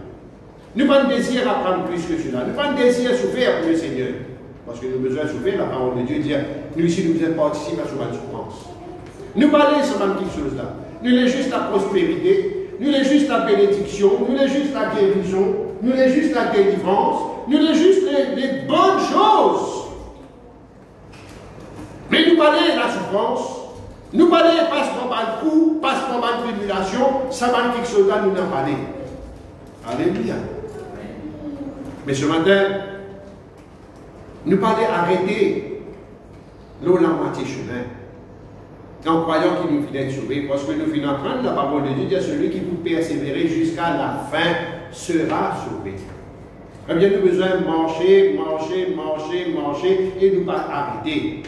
Nous ne pas désir apprendre plus que cela. Nous ne pas désir souffrir pour le Seigneur. Parce que nous avons besoin de souffrir, la parole de Dieu dit, nous ici, nous devons participer à la souffrance. Nous parlons de quelque chose là. Nous avons juste la prospérité, nous avons juste la bénédiction, nous avons juste la guérison, nous avons juste la délivrance, nous avons juste les bonnes choses. Mais nous parlons de la souffrance, nous parlons de passe par le coup, passe par la tribulation, ça va quelque chose là, nous n'en parlons. Alléluia. Mais ce matin, nous parlons d'arrêter l'eau la moitié chemin. En croyant qu'il nous finit sauver, parce que nous finissons apprendre la parole de Dieu, celui qui vous persévérer jusqu'à la fin sera sauvé. Eh bien, nous avons besoin de marcher, et nous pas arrêter.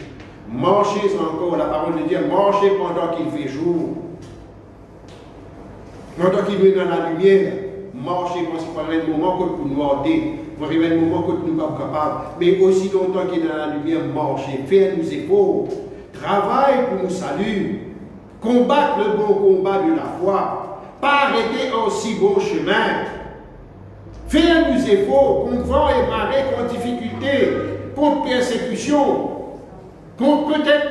Marchez encore, la parole de Dieu, marchez pendant qu'il fait jour. Pendant qu'il est dans la lumière, marchez quand il y a un moment que nous noirder, il y a un moment que nous ne sommes pas capables, mais aussi longtemps qu'il est dans la lumière, marchez, faites nous efforts. Travaille pour nous saluer, combattre le bon combat de la foi, pas arrêter en si beau chemin. Faire nous efforts contre vent et marée, contre difficulté, contre persécution, contre peut-être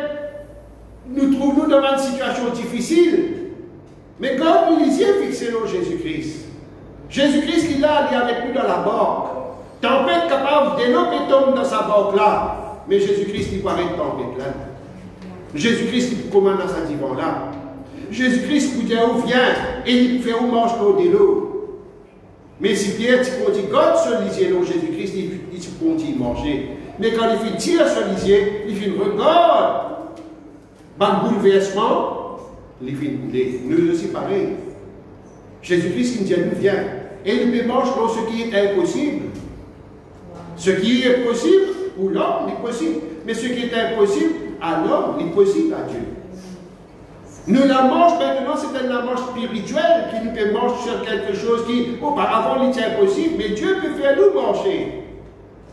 nous trouvons dans une situation difficile. Mais quand nous lisiez fixez-nous Jésus-Christ. Jésus-Christ qui là, il est avec nous dans la barque. Tempête capable d'éloper tombe dans sa barque là. Mais Jésus-Christ il paraît tempête là. Jésus-Christ il commande dans sa divan là. Jésus-Christ vous dit où vient et il fait où marche pour de l'eau. Mais si Pierre tu continue God se lisier non Jésus-Christ il continue manger. Mais quand il fait tirer ce lisier, il fait regarde. Ban bouleversement, il fait couler. Nous aussi pareil. Jésus-Christ qui nous dit nous vient. Et il peut manger pour ce qui est impossible. Ce qui est possible, pour l'homme, est possible. Mais ce qui est impossible, à l'homme, est possible à Dieu. Nous la mangeons maintenant, c'est une marche spirituelle qui nous peut manger sur quelque chose qui, auparavant, il était impossible. Mais Dieu peut faire nous manger.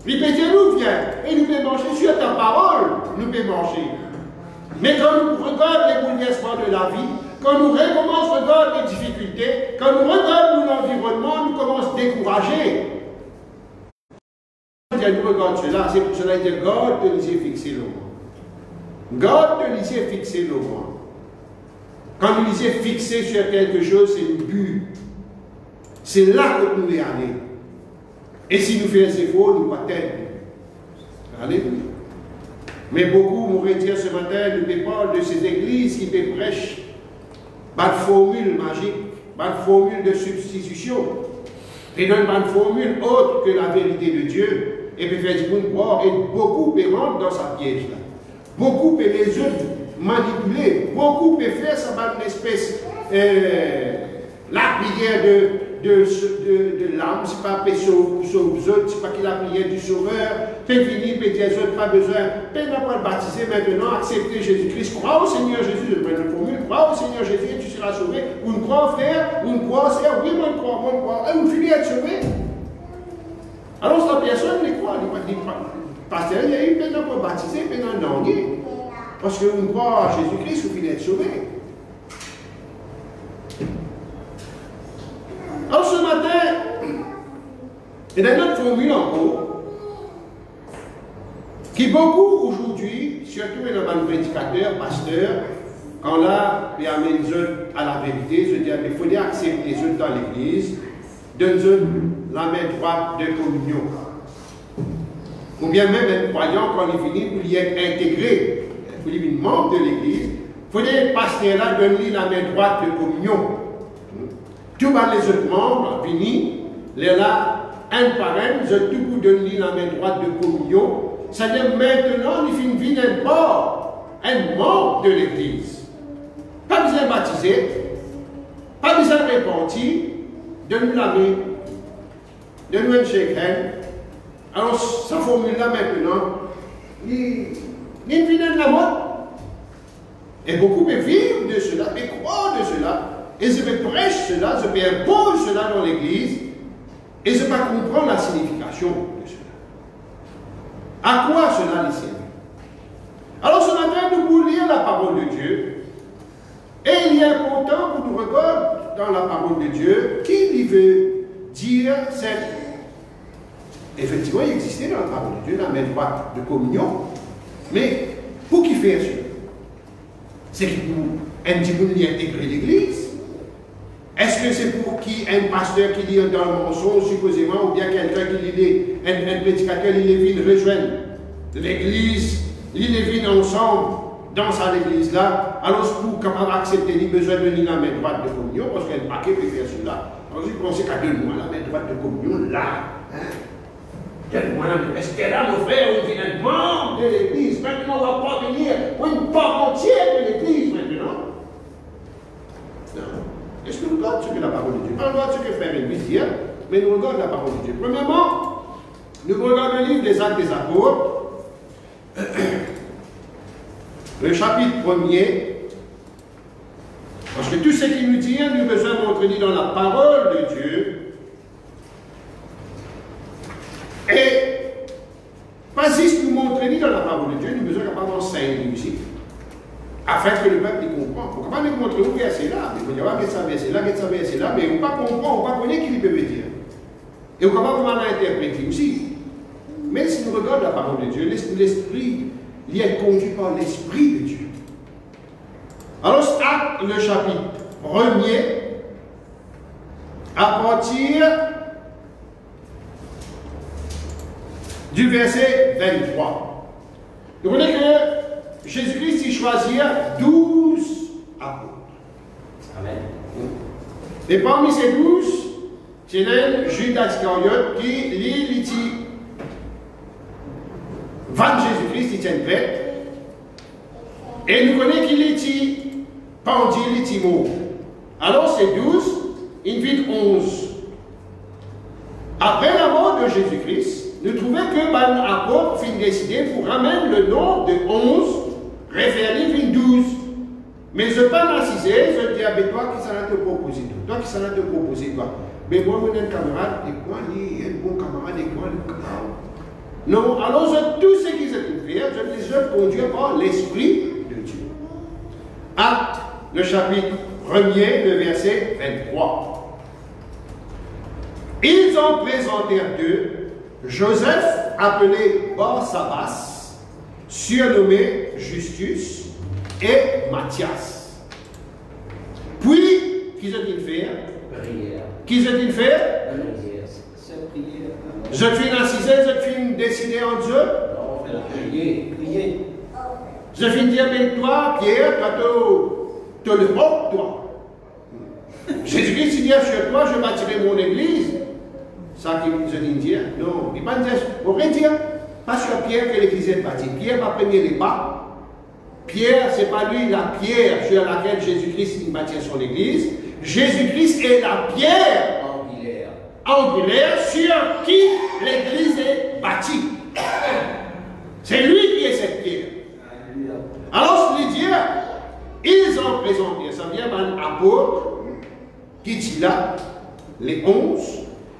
Il peut dire nous viens. Et nous peut manger sur ta parole. Nous peut manger. Mais quand nous regardons les bouleversements de la vie, quand nous recommençons à regarder les difficultés, quand nous regardons l'environnement, nous commençons à décourager. Nous regardons cela, c'est pour cela que garde de les yeux fixés le moins. Garde de les yeux fixés le moins. Quand nous les yeux fixés sur quelque chose, c'est le but. C'est là que nous voulons aller. Et si nous faisons des efforts, nous ne pas tellement. Alléluia. Mais beaucoup m'auraient dit ce matin, nous parlons de ces églises qui prêchent pas de formule magique, pas de formule de substitution, et donne pas de formule autre que la vérité de Dieu, et puis faire du bon croire, et beaucoup rentrent dans sa piège là. Beaucoup peuvent les autres manipuler, beaucoup peuvent faire ça par une espèce, la prière de l'âme, c'est pas sauve autres, c'est pas qu'il la prière du sauveur, peut venir, peut dire autres, pas besoin, peut n'a pas baptiser maintenant, accepter Jésus-Christ, crois au Seigneur Jésus, je prends une formule, crois au Seigneur Jésus et tu seras sauvé, ou une croix frère, ou une croix sœur, oui, moi une croix, et vous finissez à être sauvé. Alors la personne les croit, il pasteur, il y a eu peut n'a pas baptisé, peut n'a pas parce que vous croyez à Jésus-Christ, vous finissez à être sauvé. Alors ce matin, il y a une autre formule encore, qui beaucoup aujourd'hui, surtout les prédicateurs, pasteurs, quand là, ils amènent les autres à la vérité, je dis, il faut accepter les autres dans l'église, donne-eux la main droite de communion. Ou bien même un croyant, quand il finit, pour y être intégré, pour lui être membre de l'église, il faut que le pasteur là donne-lui la main droite de communion. Tous les autres membres, finis, les là, un par un, je tout pour donner la main droite de communion. C'est-à-dire maintenant, il finit une vie d'un un membre de l'église. Pas besoin de baptiser, pas besoin de repentir, donne-nous la main, donne-nous un shake hand. Alors, sa formule-là maintenant, il vient de la mode. Et beaucoup peuvent vivre de cela, et croire de cela. Et je vais prêcher cela, je vais imposer cela dans l'église, et je vais comprendre la signification de cela. À quoi cela les sert? Alors ce matin, nous voulons lire la parole de Dieu, et il est important pour nous regarder dans la parole de Dieu, qui veut dire cette... Effectivement, il existait dans la parole de Dieu la main droite de communion, mais pour qui faire cela? C'est pour un petit peu intégrer l'église. Est-ce que c'est pour qui un pasteur qui lit dans le mensonge, supposément, ou bien quelqu'un qui lit, un prédicateur, il vient rejoindre l'église, il vient ensemble dans l'église là, alors pour capable d'accepter, il a besoin de lire la main droite de communion, parce qu'un paquet peut faire cela. Alors je pense qu'à donne-moi la main droite de communion là. Hein? Donne-moi la main. Est-ce que là, nos frères, on vient être membre de l'église? Maintenant, on ne va pas venir pour une part entière de l'église maintenant. Non. Est-ce que nous regardons ce que la parole de Dieu? Pas regarde ce que frère Elvis dit, mais nous regardons la parole de Dieu. Premièrement, nous regardons le livre des Actes des Apôtres, le chapitre 1er, parce que tout ce qu'il nous dit, nous avons besoin de montrer dans la parole de Dieu. Et pas juste nous montrer dans la parole de Dieu, nous avons besoin d'enseigner aussi. afin que le peuple y comprenne. Vous ne pouvez pas montrer où verset là, mais vous dites, ah, ça verset là, mais vous ne pas comprendre, vous ne pas connaître qui peut dire. Et vous ne pouvez pas comment l'interpréter aussi. Même si nous regardons la parole de Dieu, l'esprit, il est conduit par l'esprit de Dieu. Alors, Actes, le chapitre 1er, à partir du verset 23. Vous voyez que Jésus-Christ, il choisit 12 apôtres. Amen. Et parmi ces 12, c'est là Judas Iscariote qui lit l'ici. Van Jésus-Christ, il tient prêtre. Et nous connaissons qu'il est ici, pendu, il est ici mort. Alors c'est 12, il vide 11. Après la mort de Jésus-Christ, nous trouvons que l'apôtre fin décidé pour ramener le nombre de 11, référé fin 12. Mais je ne pas narciser, je dis à toi qui s'en a te proposer. Toi qui s'en a te proposer, toi. Mais moi, je suis un camarade, et moi, il est un bon camarade, et moi, le camarade. Non, alors tout ce qui se fait, je les conduis par l'Esprit de Dieu. Acte, le chapitre 1er, le verset 23. Ils en présentèrent deux, Joseph, appelé Barsabas, surnommé Justus, et Matthias. Puis, qui s'est-il fait? Prière. Qui s'est-il fait? Prière. C'est prière. Je te finis assisé, je te finis décider en Dieu. Non, prier. Prier. Je finis dire, mais toi, Pierre, tu as le hope, toi. Jésus-Christ, il dit sur toi, je bâtirai mon église. Ça qui je dis dire, non, il ne va pas dire, on va dire, pas sur Pierre que l'église est bâtie. Pierre va prendre les pas. Pierre, ce n'est pas lui la pierre sur laquelle Jésus-Christ bâtit son église. Jésus-Christ est la pierre angulaire sur qui l'église est bâtie. C'est lui qui est cette pierre. Alors, je veux dire, ils ont présenté, ça vient d'un apôtre qui dit là, les 11,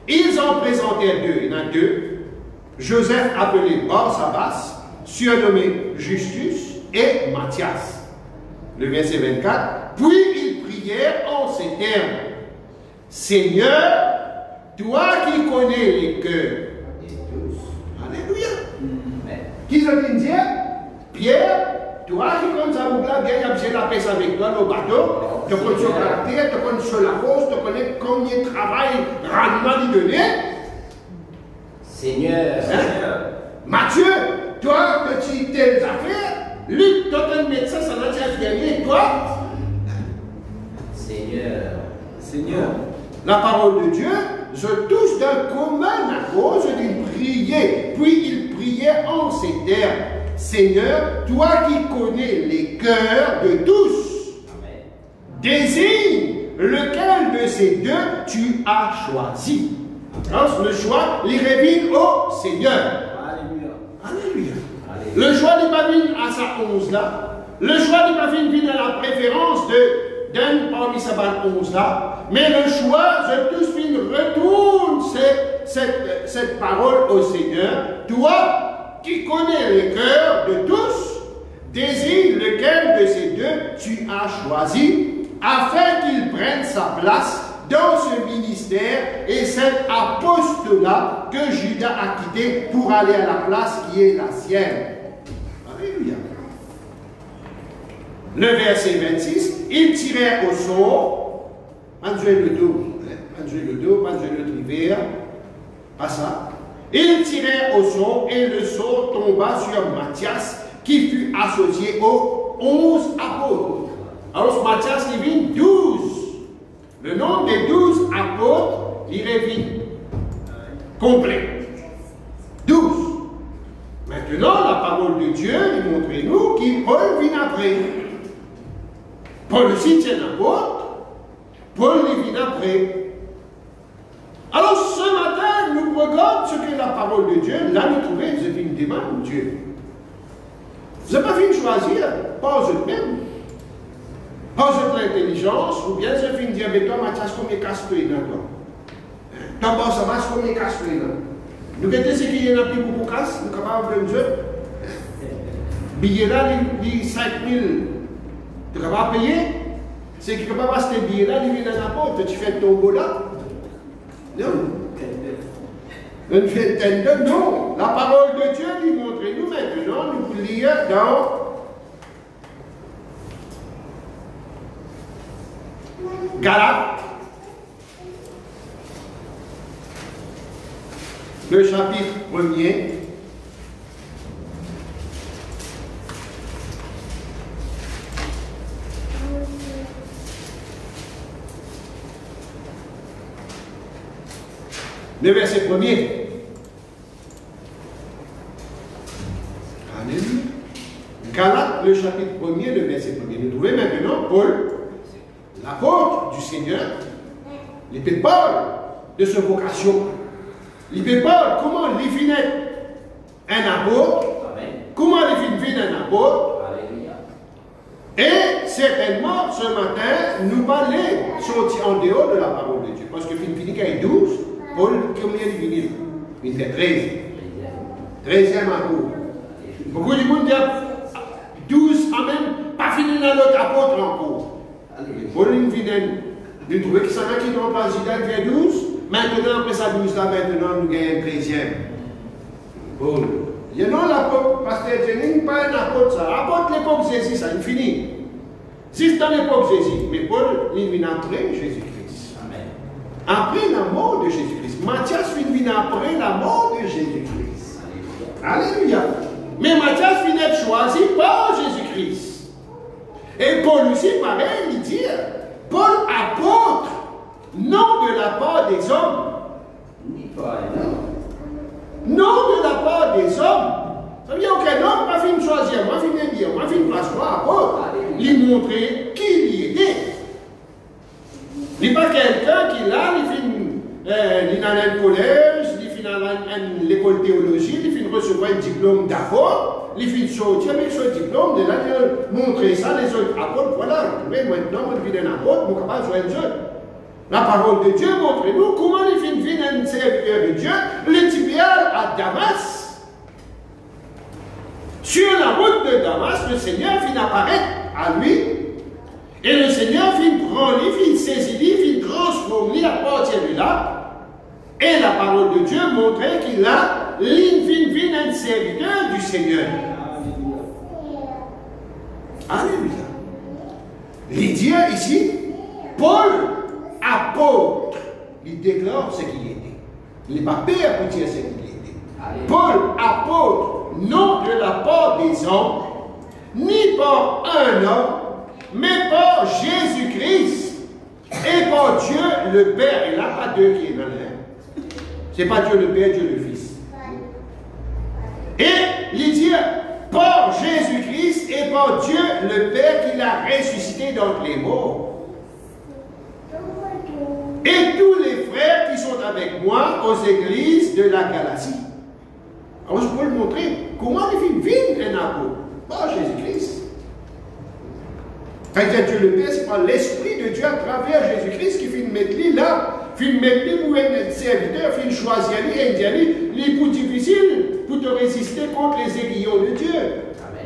ils ont présenté deux, il y en a deux, Joseph appelé Barsabas, surnommé Justus, et Matthias. Le verset 24. Puis ils prièrent en ces termes. Seigneur, toi qui connais les cœurs. Alléluia. Qui se dit dire? Pierre, toi qui connais ça, bien j'ai la paix avec toi, le bateau, tu connais son caractère, tu connais sur la cause, tu connais combien de travail rendement lui donner. Seigneur. Matthieu, toi, petit telles affaires. Luc, toi, un médecin, ça n'a pas gagné, toi? Seigneur. Seigneur. La parole de Dieu, je touche d'un commun accord, je dis prier. Puis il priait en ces termes. Seigneur, toi qui connais les cœurs de tous, Amen. désigne lequel de ces deux tu as choisi. Alors, le choix, il revient au Seigneur. Alléluia. Alléluia. Le choix n'est pas venu à sa 11 là. Le choix n'est pas venu à la préférence d'un parmi sa 11 là. Mais le choix, je tous fin retourne cette parole au Seigneur. Toi qui connais le cœur de tous, désigne lequel de ces deux tu as choisi, afin qu'il prenne sa place dans ce ministère et cet apostolat que Judas a quitté pour aller à la place qui est la sienne. Alléluia. Le verset 26, il tirait au sort, André le dos, André le rivière, pas ça. Il tirait au sort et le sort tomba sur Matthias qui fut associé aux 11 apôtres. Alors Matthias il vit 12. Le nombre des 12 apôtres, il revient complet. 12. Maintenant, la parole de Dieu nous montre-nous qu'il Paul vient après. Paul aussi tient apôtre, Paul vient après. Alors ce matin, nous regardons ce que la parole de Dieu, là nous trouvons, c'est une demande de Dieu. Vous n'avez pas fini de choisir, pas vous-même. Pas de l'intelligence, ou bien je finis de dire, mais toi, Mathias, combien casse-toi dans toi? Toi, ça va, combien casse-toi dans? Nous regardons ce qu'il y a plus beaucoup casse, nous sommes capables de Dieu. Billet là, il 5 000 Tu ne vas pas payer. C'est que tu ne vas pas acheter le billet là, il vient d'un apôtre, tu fais le tombeau là. Non. Une vingtaine de non. La parole de Dieu lui montre-nous maintenant, nous lire dans Galates, le chapitre 1er. Le verset 1er. Alléluia. Galates, le chapitre 1er, le verset 1er. Nous trouvons maintenant Paul, l'apôtre du Seigneur, l'épée Paul de sa vocation. L'épée Paul, comment il finit un apôtre? Amen. Comment il finit un apôtre? Alléluia. Et certainement, ce matin, nous parler sortir en dehors de la parole de Dieu. Parce que fini qu'il y a 12, Paul, combien il finit? Il fait 13. 13e apôtre. Beaucoup de monde disent 12 en même, pas fini dans l'autre apôtre encore. Paul, il finit, nous trouvons que ça n'a qui dans la Judas, il y a 12. Maintenant, après ça 12 là, maintenant, nous gagnons 13e. Paul. Il y a non l'apôtre, pasteur Jennings, pas un apôtre ça. Apôtre l'époque Jésus, ça, il finit. Si c'est dans l'époque Jésus, mais Paul, il vient après Jésus-Christ. Amen. Après la mort de Jésus-Christ. Matthias vient après la mort de Jésus-Christ. Alléluia. Mais Matthias finit choisi par Jésus-Christ. Et Paul aussi, pareil, il dit, Paul apôtre, non de la part des hommes. Ni pas un homme. Non de la part des hommes. Ça veut dire aucun homme m'a fait choisir, m'a fait dire, m'a fait place moi apôtre. Il montrer qui il était. Il n'est pas quelqu'un qui là, il est dans un collège, il fait dans l'école de théologie, il fait recevoir un diplôme d'apôtre, il fait sortir avec ce diplôme, de là, il montrer ça, les autres apôtres, voilà, mais maintenant, on vit un apôtre, on est capable de jouer un jeu. La parole de Dieu montre-nous comment il fait une un serviteur de Dieu, le tibial à Damas. Sur la route de Damas, le Seigneur finit apparaître à lui. Et le Seigneur finit prendre, il finit saisir, il finit transformer à partir de là. Et la parole de Dieu montrait qu'il a l'infini un serviteur du Seigneur. Alléluia. Il dit ici, Paul, apôtre, il déclare ce qu'il était. Il n'est pas père pour dire ce qu'il était. Paul, apôtre, non de la part des hommes, ni par un homme, mais par Jésus-Christ et par Dieu le Père. Et là, pas Dieu qui est dans l'air. Ce n'est pas Dieu le Père, Dieu le Fils. Et il dit par Jésus-Christ et par Dieu le Père qui l'a ressuscité d'entre les morts. Et tous les frères qui sont avec moi aux églises de la Galatie. Alors je peux le montrer. Comment il vit un apôtre? Par Jésus-Christ. Quand il dit Dieu le Père, c'est par l'Esprit de Dieu à travers Jésus-Christ qui fait mettre lui là. Fait mettre lui pour être serviteur, fait choisir lui, il est plus difficile pour te résister contre les aiguillons de Dieu.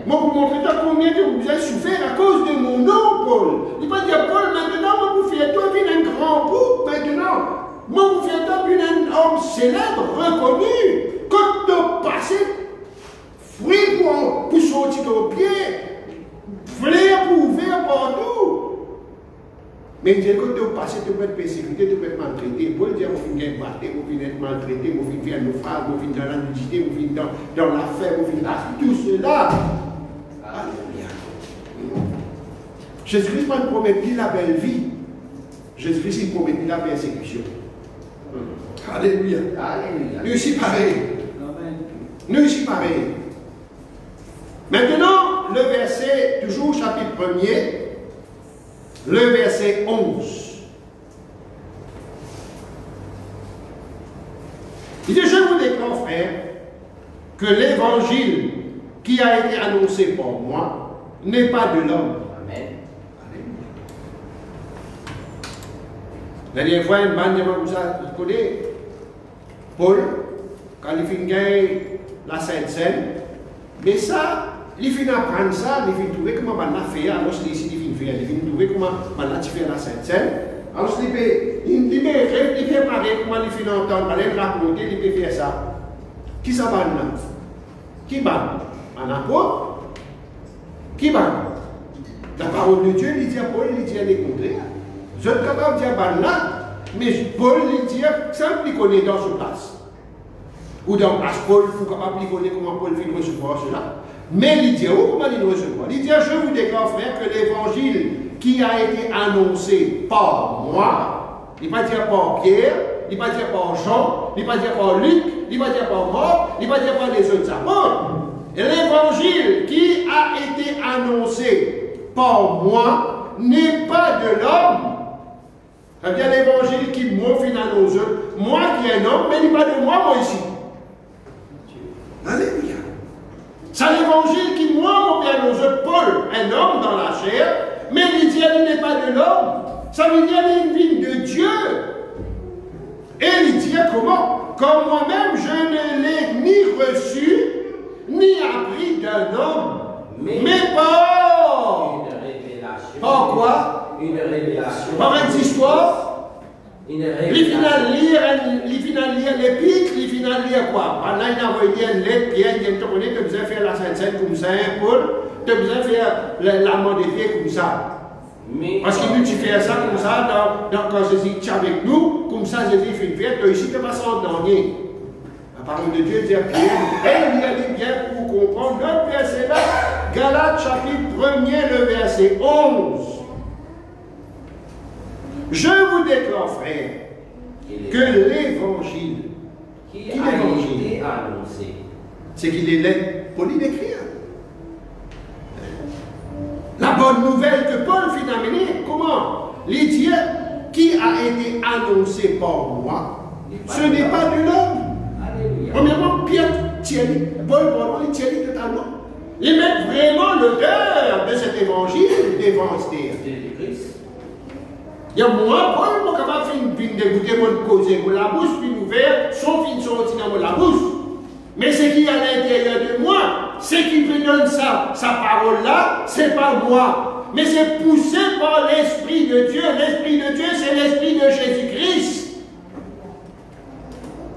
Moi, pour montrer combien que vous avez souffert à cause de mon nom, Paul. Il va dire, Paul, maintenant, moi, vous faites toi un grand bout, maintenant. Moi, vous faites toi un homme célèbre, reconnu. Quand tu passes, fruit pour sortir aux pieds, flair pour ouvrir partout. Mais il dit, quand tu passes, tu peux être persécuté, tu peux être maltraité. Paul dit, vous finissez être battu, vous finissez être maltraité, vous finissez faire un naufrage, vous finissez dans la nudité, vous finissez dans la faim, vous finissez tout cela. Alléluia. Jésus-Christ m'a promis la belle vie. Jésus-Christ il promet la persécution. Alléluia. Alléluia. Nous aussi pareil. Amen. Nous aussi pareil. Maintenant, le verset, toujours chapitre 1er, le verset 11. Il dit, je vous déclare, frère, que l'évangile qui a été annoncé par moi n'est pas de l'homme. Amen. La dernière fois, une bande de vous connaissez Paul, quand il finit la Sainte Seine, mais ça, il finit apprendre ça, il finit trouver comment on a fait, alors il finit faire, il finit trouver comment on a fait la Sainte-Seine. Alors il peut préparer comment il finit entendre, il raconter, il peut faire ça. Qui ça va là? Qui va? Un apôtre? Qui va? La parole de Dieu, il dit à Paul, il dit à les contraires. Je ne suis pas capable de dire là, mais Paul, il dit, ça, il connaît dans ce place. Ou dans Paul, il faut capable de connaître comment Paul fait recevoir cela. Mais il dit, comment il recevoir? Il dit, je vous déclare, frère, que l'évangile qui a été annoncé par moi, il ne va pas dire par Pierre, il ne va pas dire par Jean, il ne va pas dire par Luc, il ne va pas dire par Marc, il ne va pas dire par les autres apôtres. L'évangile qui a été annoncé par moi n'est pas de l'homme. Ça veut dire l'évangile qui m'offre aux autres. Moi qui est un homme, mais il n'est pas de moi ici. Alléluia. C'est l'évangile qui moi aux autres. Paul, un homme dans la chair, mais il dit qu'il n'est pas de l'homme. Ça veut dire qu'il vient de Dieu. Et il dit comment? Comme moi-même, je ne l'ai ni reçu, ni appris d'un homme, mais par une révélation. Par quoi? Une révélation. Par une histoire. Une Il révélation. finit à lire l'épître, il finit à lire quoi? Là, il a envoyé une lettre, Pierre, il dit, tu connais, tu as besoin de faire la Sainte-Seine comme ça, Paul, tu as besoin de faire l'amant des pieds comme ça. Parce qu'il dit, tu fais ça comme ça, quand Jésus est avec nous, comme ça, Jésus fait une fête, toi ici, tu ne vas pas s'entendre. La parole de Dieu dit à Pierre, elle y allait bien pour comprendre notre verset là, Galates chapitre 1er, le verset 11. Je vous déclare, frère, que l'évangile qui a été annoncé, c'est qu'il est laid, poli d'écrire. La bonne nouvelle que Paul fit amener, comment? Les dieux qui a été annoncé par moi, ce n'est pas de l'homme. Premièrement, Pierre Thierry, Paul, il Thierry totalement. Ils mettent vraiment le cœur de cet évangile devant Jésus-Christ. Il y a moi, Paul, moi, capable de dégoûter mon cause, mon la bouche, puis ouvert, son fin sorti dans la bouche. Mais ce qui est à l'intérieur de moi, ce qui me donne ça, sa parole-là, c'est pas moi. Mais c'est poussé par l'Esprit de Dieu. L'Esprit de Dieu, c'est l'Esprit de Jésus-Christ.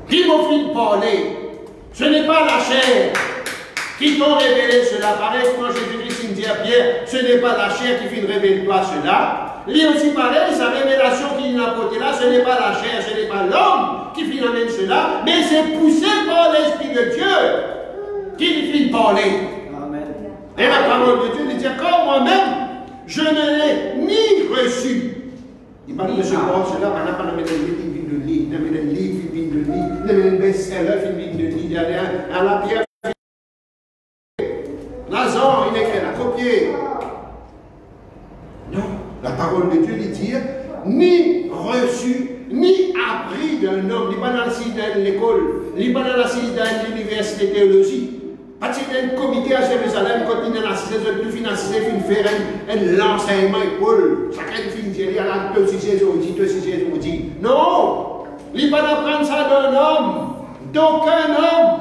Qui m'a fait parler. Ce n'est pas la chair qui t'ont révélé cela. Pareil, quand Jésus-Christ dit à Pierre, ce n'est pas la chair qui fait révéler toi cela. Lui aussi pareil, sa révélation qu'il a apportée là, ce n'est pas la chair, ce n'est pas l'homme qui fait amène cela, mais c'est poussé par l'Esprit de Dieu qui lui fait parler. Amen. Et la parole de Dieu dit, comme moi-même, je ne l'ai ni reçu. Il parle de recevoir cela, on n'a pas de livre, de livre, de livre, de best-seller, de livre, à la pierre. Lazare, il écrit, la copier. Non, la parole de Dieu lui dit, ni reçu, ni appris d'un homme. Il n'est pas dans la site de l'école, il n'est pas dans la site de l'université de théologie. Parce qu'il y a un comité à Jérusalem, quand il y a un assisté, il faut financer, il faut faire un enseignement école. Chacun finit de dire, il y a deux sujets aujourd'hui. Non, il n'est pas d'apprendre ça d'un homme, d'aucun homme.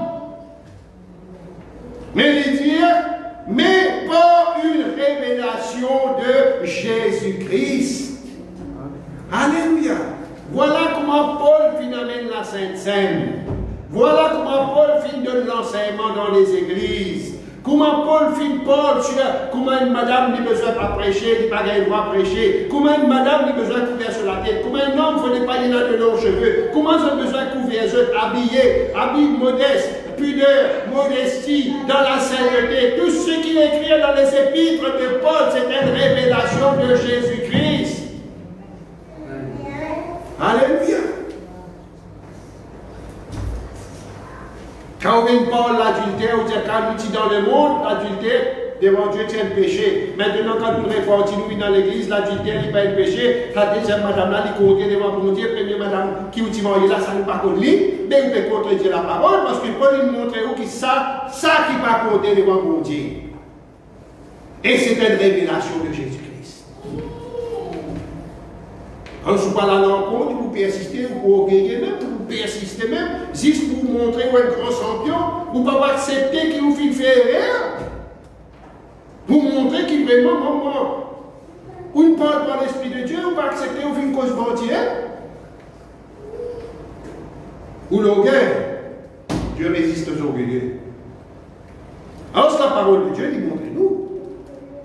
Mais il dit, mais par une révélation de Jésus-Christ. Alléluia. Voilà comment Paul amène la Sainte Seine. Voilà comment Paul donne l'enseignement dans les églises. Comment Paul Paul sur comment une madame n'a besoin pas prêcher, n'a pas le droit de prêcher. Comment une madame n'a besoin de couvrir sur la tête. Comment un homme ne faut pas y de longs cheveux. Comment ils ont besoin de couvrir, habillés modestes. Pudeur, modestie, dans la sainteté, tout ce qu'il écrit dans les épîtres de Paul, c'est une révélation de Jésus-Christ. Alléluia. Quand on parle de l'adultère, on dit quand nous sommes dans le monde, l'adultère, devant Dieu, c'est un péché. Maintenant, quand nous répartissons dans l'église, l'adultère n'est pas un péché. La deuxième madame-là, elle compte devant mon Dieu. Première madame qui est là, ça ne pas contre lui. Mais vous pouvez contredire la parole parce que Paul nous montre où ça qui ne va compter devant mon Dieu. Et c'est une révélation de Jésus-Christ. Quand je parle à l'encontre, vous persistez, vous gagner même, vous persistez même, juste pour vous montrer où est un grand champion, vous ne pouvez pas accepter qu'il vous fait faire erreur. vraiment, moment, où il parle par l'Esprit de Dieu, ou pas accepter au fin cause entière, ou l'orgueil, Dieu résiste aux orgueilleux. Alors, c'est la parole de Dieu qui montre nous.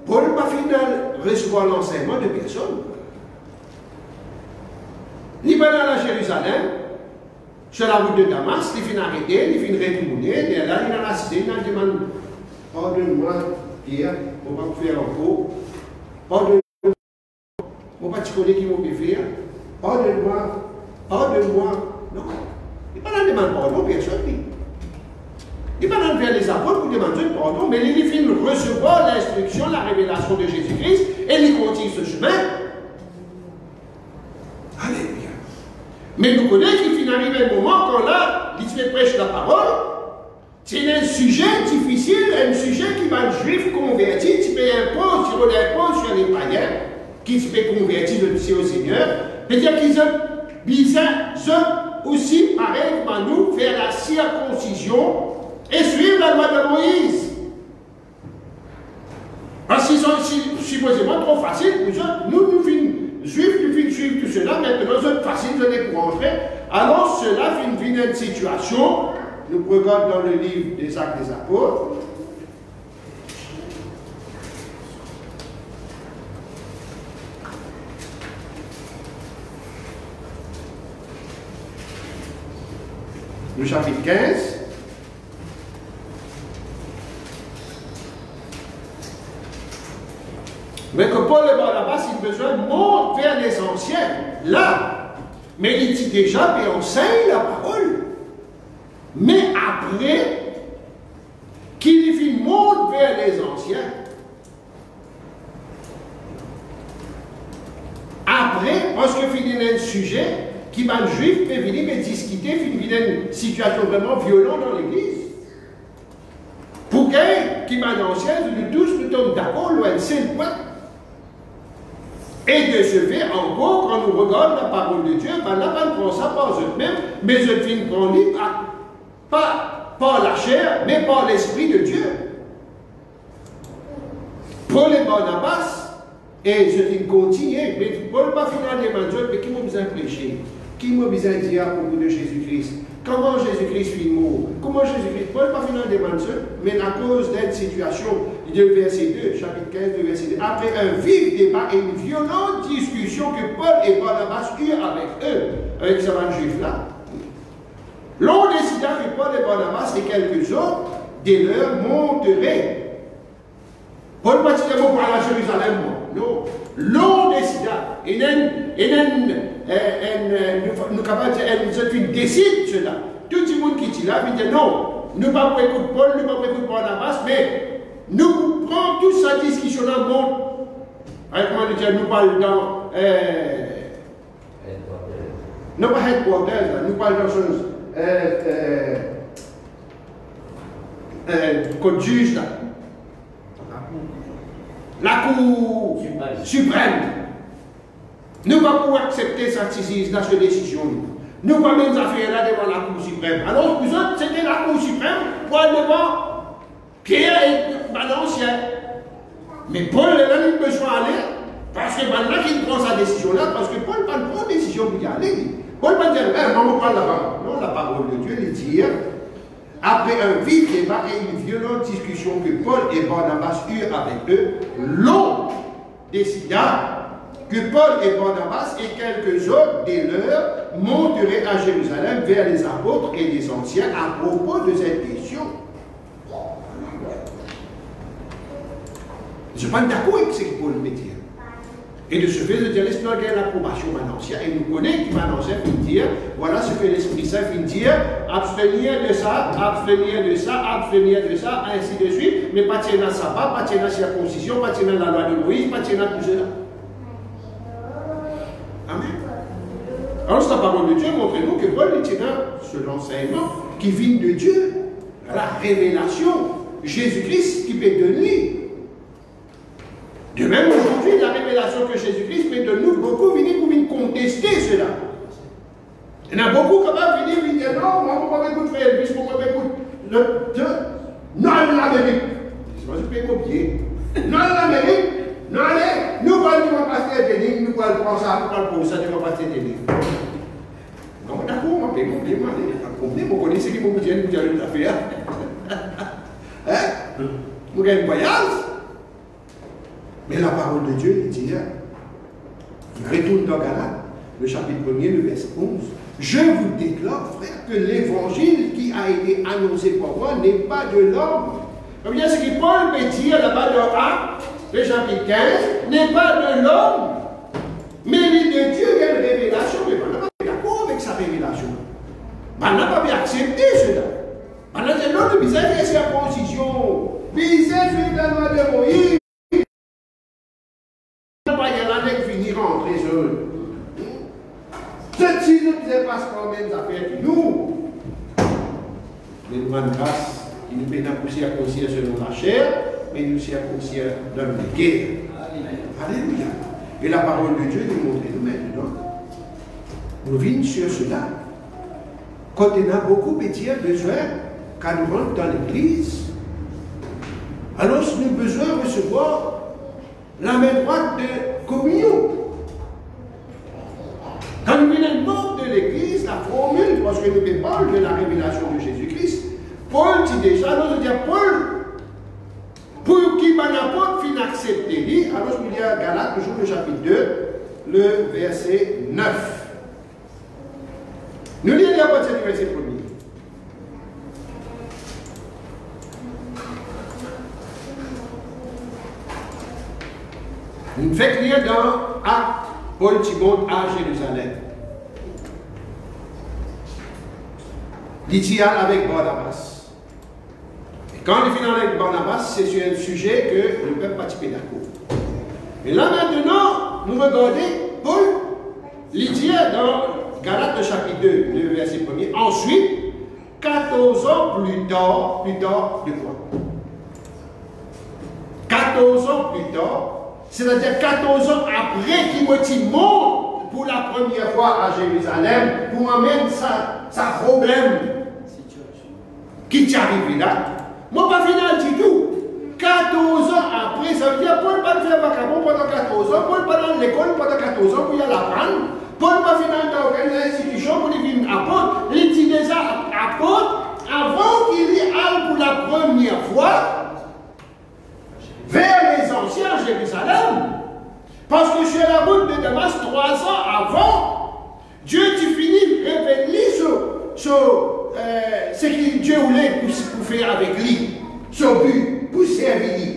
Paul, pas final, recevoir l'enseignement de personne. Il va aller à Jérusalem, sur la route de Damas, il finit arrêter, il finit retourner, et là, il a assisté, il a demandé, pardonne-moi, Pierre, on va vous faire encore. Pardonne-moi, on va te connaître qui m'a fait. Pardonne-moi, pardonne-moi. Non, il ne va pas demander pardon, personne. Il va aller vers les apôtres pour demander pardon, mais il finit recevoir l'instruction, la révélation de Jésus-Christ, et il continue ce chemin. Alléluia. Mais nous connaissons qu'il finit arrivé un moment quand là, il se prêche la parole. C'est un sujet difficile, un sujet qui va être juif converti, qui paye un impôt sur les païens, qui se fait convertir au Seigneur. C'est-à-dire qu'ils ont besoin aussi, pareil comme nous, faire la circoncision et suivre la loi de Moïse. Parce qu'ils sont supposément trop faciles pour eux. Nous finissons juifs, nous finissons suivre tout cela, maintenant c'est facile de les rentrer. Alors cela finit une situation. Nous regardons dans le livre des Actes des Apôtres. Le chapitre 15. Mais que Paul et Barnabas, ils besoin montent vers les anciens, là. Mais il dit déjà, mais enseigne la parole. Mais après, qu'il monte vers les anciens, après, parce que il y a un sujet qui va le juif, peut venir discuter, il y a une situation vraiment violente dans l'église. Pour qui va l'ancien, nous tous nous sommes d'accord, loin de 5 points. Et de ce fait, encore, quand nous regardons la parole de Dieu, ben là, on prend ça par eux-mêmes, mais je viens prendre pas par la chair, mais par l'Esprit de Dieu. Paul et Barnabas, et je vais continuer, mais Paul pas finalement Dieu, mais qui m'a besoin de prêcher? Qui m'a besoin de dire à propos de Jésus-Christ? Comment Jésus-Christ fit mort? Comment Jésus-Christ? Paul pas finalement Dieu, mais à cause d'une situation, de verset 2, chapitre 15, de verset 2, après un vif débat et une violente discussion que Paul et Barnabas eurent avec eux, avec ces juifs-là, l'on décida que Paul et Barnabas et quelques autres des leurs monteraient. Paul pas dit pour aller à Jérusalem, non. L'on décida, et nous capables de décider cela. Tout le monde qui dit là, il dit non, nous ne pouvons pas écouter Paul, nous ne pouvons pas écouter Barnabas, mais nous prenons toute cette discussion-là, avec moi, nous parlons dans. Non pas headquarters, nous parlons dans chose. Code juge là. La Cour suprême. Nous ne pouvons pas accepter cette décision. Nous ne pouvons pas même affaire là devant la Cour suprême. Alors, vous autres, c'était la Cour suprême pour aller devant Pierre et l'ancien. Mais Paul, il a besoin d'aller. Parce que maintenant qu'il prend sa décision là, parce que Paul ne prend pas de décision pour y aller. Paul va dire, on parle là-bas. Non, la parole de Dieu, il dit, après un vif débat et une violente discussion que Paul et Barnabas eurent avec eux, l'on décida que Paul et Barnabas et quelques autres des leurs monteraient à Jérusalem vers les apôtres et les anciens à propos de cette question. Je ne suis pas d'accord avec ce que Paul me dit. Et de ce fait, je dis, l'Esprit a l'approbation Manancia, et nous connaissons que Manancia finit dire, voilà ce que l'Esprit Saint finit dire, abstenir de ça, abstenir de ça, abstenir de ça, ainsi de suite, mais pas tirer dans sabbat, pas tirer dans circoncision, pas tirer dans la loi de Moïse, pas tirer dans tout cela. Amen. Alors, c'est la parole de Dieu, montrez-nous que Paul est dans ce enseignement qui vient de Dieu, la révélation, Jésus-Christ qui peut donner. De même aujourd'hui, la révélation que Jésus-Christ fait de nous, beaucoup viennent pour contester cela. Il y en a beaucoup qui vont venir dire non, moi, je ne peux pas écouter Elvis, je ne peux pas écouter non, la vérité. Je ne peux pas oublier. Non, l'Amérique, non, allez, nous allons passer des lignes, nous allons prendre ça, nous allons prendre ça, nous allons passer des lignes. Non, d'accord, on peut comprendre, vous connaissez qui vous dire, vous allez le faire. Hein? Vous avez un voyage. Mais la parole de Dieu, il dit, il retourne dans Galates, le chapitre 1er, le verset 11. Je vous déclare, frère, que l'évangile qui a été annoncé pour moi n'est pas de l'homme. Bien, ce que Paul peut dire là-bas dans Actes, le chapitre 15, n'est pas de l'homme, mais il est de Dieu qui a une révélation. Mais on n'a pas été d'accord avec sa révélation. On n'a pas pu accepter cela. On a dit non, le visage est circoncision. Visage est la loi de Moïse. Il y a l'année qui finira entre eux. Si nous ne faisons pas quand même affaires que nous, mais nous avons grâce. Il nous permet de circoncire selon la chair, mais il nous circoncire dans le guerre. Alléluia. Et la parole de Dieu nous montre nous maintenant. Nous vîmes sur cela. Quand on a beaucoup de besoin, quand nous rentrons dans l'église, alors nous avons besoin de recevoir la main droite de communion. Quand nous venons membre de l'église, la formule, parce que nous parlons de la révélation de Jésus-Christ, Paul dit déjà, alors je dis Paul, pour qui n'apporte fin accepter lui, alors je dis à Galates, toujours le chapitre 2, le verset 9. Nous lisons à partir du verset 1er. Nous faisons lire dans Actes, Paul qui monte à Jérusalem. Il avec Barnabas. Quand il finit avec Barnabas, c'est sur un sujet que le peuple n'a pas d'accord. Et là maintenant, nous regardons Paul, il dit dans Galates chapitre 2, le verset 1er, ensuite, 14 ans plus tard de quoi 14 ans plus tard, c'est-à-dire 14 ans après qu'il monte pour la première fois à Jérusalem pour amener sa problème qui t'est arrivé là. Moi, pas final du tout. 14 ans après, ça veut dire Paul pas faire vacabon pendant 14 ans, Paul pas dans l'école pendant 14 ans pour y aller apprendre, Paul pas final dans aucune institution pour devenir apôtre, il était déjà apôtre avant qu'il y aille pour la première fois vers les anciens Jérusalem. Parce que sur la route de Damas, 3 ans avant, Dieu tu finis de révéler ce que Dieu voulait pour faire avec lui, son but, pour servir lui.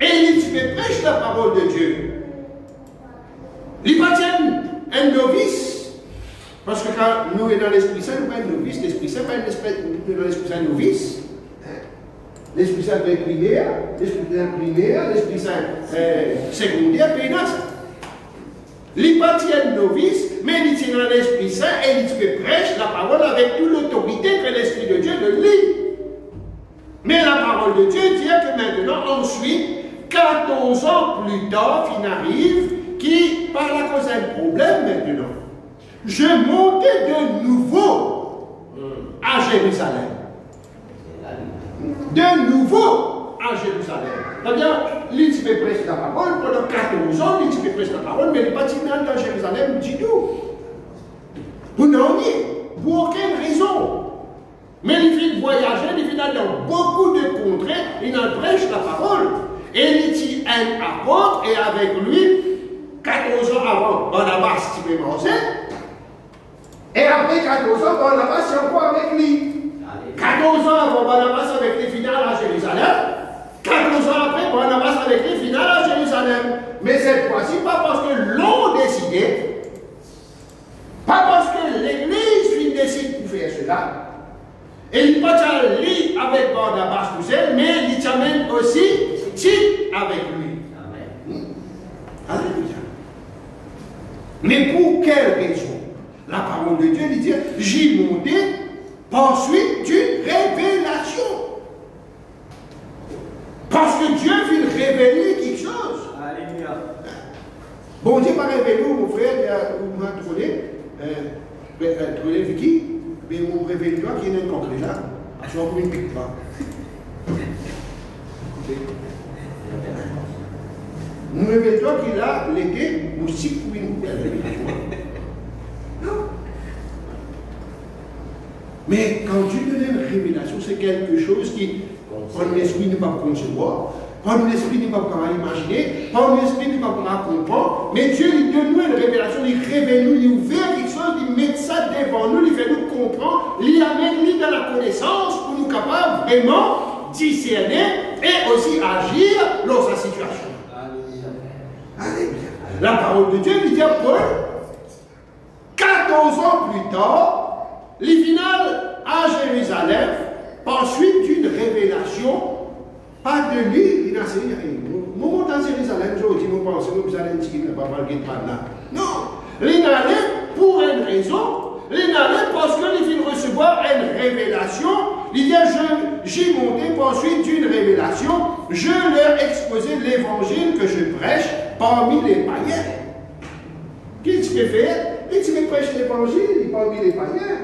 Et il fait prêcher la parole de Dieu. Il pas un novice, parce que quand nous sommes dans l'Esprit Saint, nous sommes pas un novice, l'Esprit Saint, pas un l'Esprit Saint novice. L'Esprit Saint primaire, l'Esprit Saint secondaire, pénasse. Il pas un novice, mais il tient dans l'Esprit Saint et il fait prêcher la parole avec toute l'autorité que l'Esprit de Dieu le lit. Mais la parole de Dieu dit que maintenant, ensuite, 14 ans plus tard, il arrive, qui, par la cause d'un problème maintenant, je montais de nouveau à Jérusalem. De nouveau à Jérusalem. C'est-à-dire, il fait prêcher la parole pendant 14 ans, il fait prêcher la parole, mais il n'est pas dans Jérusalem du tout. Vous n'en êtes, pour aucune raison. Mais il fait voyager, il fait dans beaucoup de contrées, il en prêche la parole. Et il dit un apôtre, et avec lui, 14 ans avant, Barnabas, tu peux manger. Et après 14 ans, Barnabas, c'est encore avec lui. 14 ans avant, Barnabas avec les finales à Jérusalem. 14 ans après, Barnabas avec les finales à Jérusalem. Mais cette fois-ci, pas parce que l'on décidé, pas parce que l'Église décide pour faire cela. Et il va aller avec Barnabas tout seul, mais il t'amène aussi Tite avec lui. Amen. Alléluia. Mais pour quelle raison? La parole de Dieu lui dit, j'y monté par suite d'une révélation. Parce que Dieu veut révéler quelque chose. Alléluia. Bon Dieu va révéler, mon frère, vous m'avez trouvé Vicky, mais vous révélez toi qu'il y a un concret là. Je vais vous une pique pas. Nous révélons qu'il a légué aussi pour une belle révélation. Non. Mais quand Dieu donne une révélation, c'est quelque chose qui, par l'esprit, ne peut pas concevoir, par l'esprit, ne peut pas imaginer, par l'esprit, ne peut pas comprendre. Mais Dieu, il donne nous une révélation, il révèle nous, il ouvre quelque chose, il met ça devant nous, il fait nous comprendre, il amène nous dans la connaissance pour nous capables vraiment discerner et aussi agir dans sa situation. Alléluia. La parole de Dieu lui dit à Paul, 14 ans plus tard, les finales à Jérusalem, par suite d'une révélation, pas de lui, il a enseigné rien. Nous montons à Jérusalem, je dis, nous pensons que vous allez dire qu'il ne va pas parler de là. Non, il allait pour une raison, il allait parce qu'il vient recevoir une révélation. Il dit, j'y montais par suite d'une révélation, je leur exposais l'évangile que je prêche parmi les païens. Qu'est-ce qu'il fait? Il dit, prêche l'évangile parmi les païens.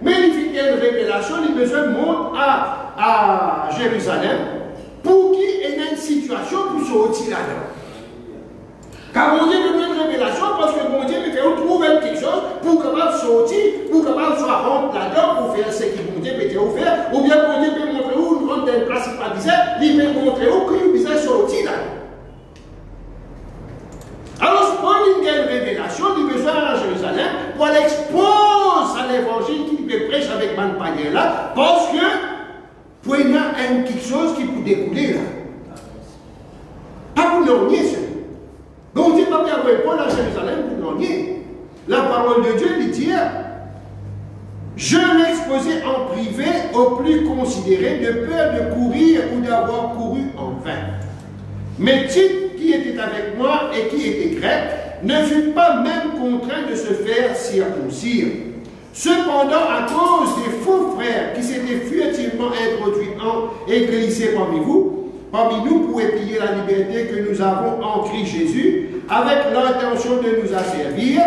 Mais il fait une révélation, il a besoin de monter à Jérusalem pour qu'il y ait une situation pour sortir là-dedans. Car mon Dieu donne une révélation parce que mon Dieu me fait trouver quelque chose pour capable sortir, pour capable soit rentrer là-dedans pour faire ce que mon Dieu peut faire, ou bien mon Dieu peut montrer où une grande place pas bizarre, il peut montrer où qu'il besoin de sortir là-dedans. Alors, Paul il a une révélation, il a besoin à Jérusalem pour aller exposer à l'évangile qu'il peut prêcher avec man païen là, parce que pour il y a quelque chose qui peut découler là. Pas pour l'ornier, ça. Donc, Dieu n'a pas envoyé Paul à Jérusalem pour l'ornier. La parole de Dieu lui dit, je l'exposais en privé au plus considéré de peur de courir ou d'avoir couru en vain. Mais Tite, qui était avec moi et qui était grec, ne fut pas même contraint de se faire circoncire. Cependant, à cause des faux frères qui s'étaient furtivement introduits et glissés parmi nous pour épier la liberté que nous avons en Christ Jésus, avec l'intention de nous asservir,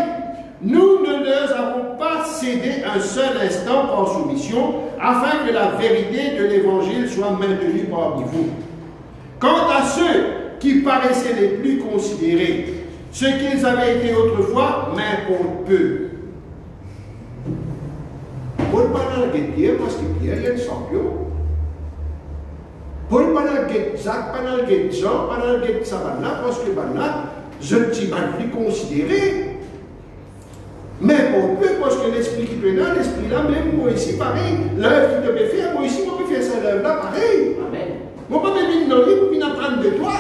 nous ne leur avons pas cédé un seul instant par soumission, afin que la vérité de l'Évangile soit maintenue parmi vous. Quant à ceux qui paraissaient les plus considérés, ce qu'ils avaient été autrefois, m'importe peu. Paul parle de Pierre parce que Pierre est un champion. Paul parle de Jacques, parle de Jean, parle de Savannah parce que je ne suis pas plus considéré. Mais pour peu, parce que l'esprit qui peut là, l'esprit là, même moi ici, pareil. L'œuvre qui te peut faire, moi ici, moi peux faire cette œuvre là, pareil. Amen. Moi, je peux venir dans le livre pour apprendre de toi.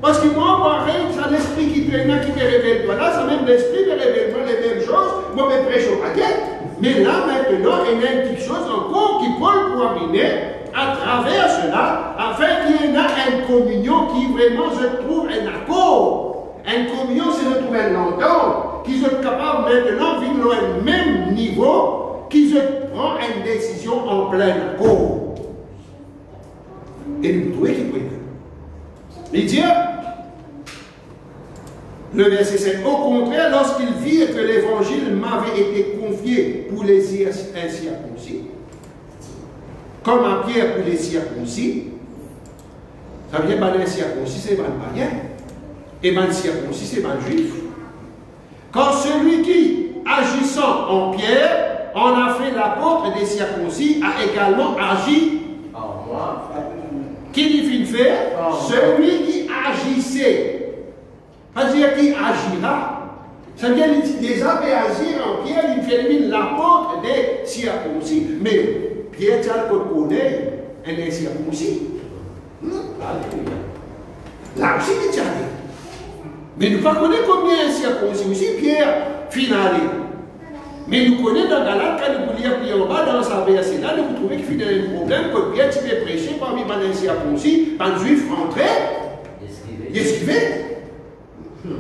Parce que moi, pareil, c'est l'esprit qui te révèle toi là, c'est même l'esprit qui révèle moi les mêmes choses. Moi, je prêche au paquet. Mais là, maintenant, il y a quelque chose encore qui peut pour amener à travers cela, afin qu'il y ait une communion qui vraiment, je trouve, un accord. Une communion, c'est de trouver un entente, qui sont capables maintenant de vivre à un même niveau, qui se prend une décision en plein accord. Et nous trouvons qu'il peut. Il dit, le verset 7, au contraire, lorsqu'ils virent que l'évangile m'avait été confié pour les incirconcis, comme à Pierre pour les circoncis, ça vient pas l'incirconcis, c'est pas le païen, et pas le circoncis, c'est pas le juif. Quand celui qui, agissant en Pierre, en a fait l'apôtre des circoncis, a également agi en moi. Qui dit faire? Celui qui agissait. C'est-à-dire qui agira. Ça vient déjà agir en Pierre, il fait l'apôtre des circoncis. Mais Pierre, tu as le connaît, un des circoncis. Là aussi, il dit. Mais nous ne connaissons pas combien de circoncis aussi, Pierre, finalé. Mais nous connaissons dans Galate, quand nous lire Pierre en bas, dans sa verset là, nous trouvons qu'il y a un problème que Pierre, tu veux prêcher parmi les circoncis, par le juif rentré, il esquivait.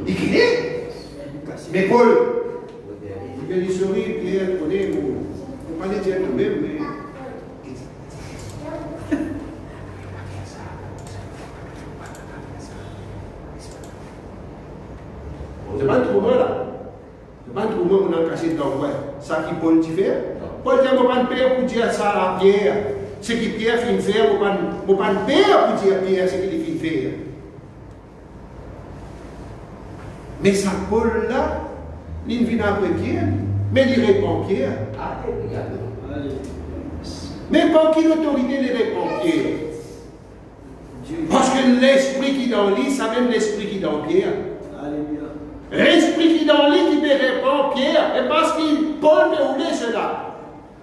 Il criait. Mais Paul, il dit, sorry, Pierre, connaît, on ne peut pas dire nous-mêmes, mais. C'est pas un troulement là. C'est pas un troulement qu'on a caché dans le coin. Ça qui Paul dit faire. Paul dit, on ne peut pas père pour dire ça à Pierre. Ce qui Pierre fait faire, on ne peut pas père pour dire Pierre ce qu'il fait faire. Mais ça, Paul-là, il vient après Pierre, mais il répond Pierre. Alléluia. Mais par quelle autorité il répond Pierre? Parce que l'esprit qui est dans lui, ça même l'esprit qui est dans Pierre. Alléluia. L'esprit qui est dans lui qui me répond Pierre, et parce que Paul me voulait cela.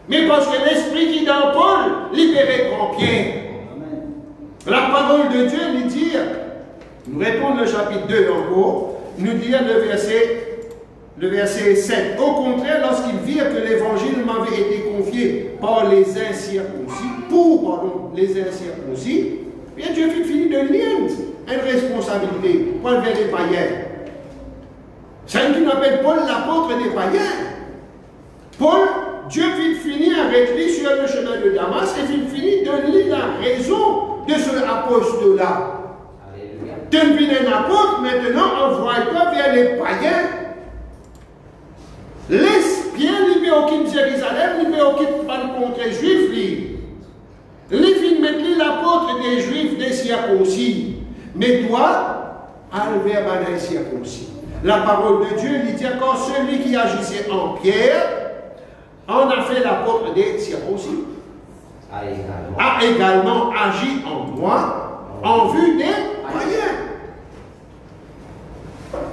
Mais parce que l'esprit qui est dans Paul, il me répond Pierre. Amen. La parole de Dieu nous dit, nous répondons le chapitre 2 encore, nous dit le verset 7. Au contraire, lorsqu'ils virent que l'évangile m'avait été confié par les incirconcis, les incirconcis, bien Dieu fit finir de lier une responsabilité pour enlever les païens. C'est ce qu'on appelle Paul l'apôtre des païens. Paul, Dieu fit finir avec lui sur le chemin de Damas et fit finir de lui la raison de ce apostolat. Tu es un apôtre, maintenant envoie-toi vers les païens. Laisse bien libérer Jérusalem, libérer pas le contre juif. Les filles mettent l'apôtre des juifs des circoncis. Mais toi, aller vers les circoncis. La parole de Dieu lui dit encore celui qui agissait en pierre en a fait l'apôtre des circoncis. A également agi en moi en vue des païens.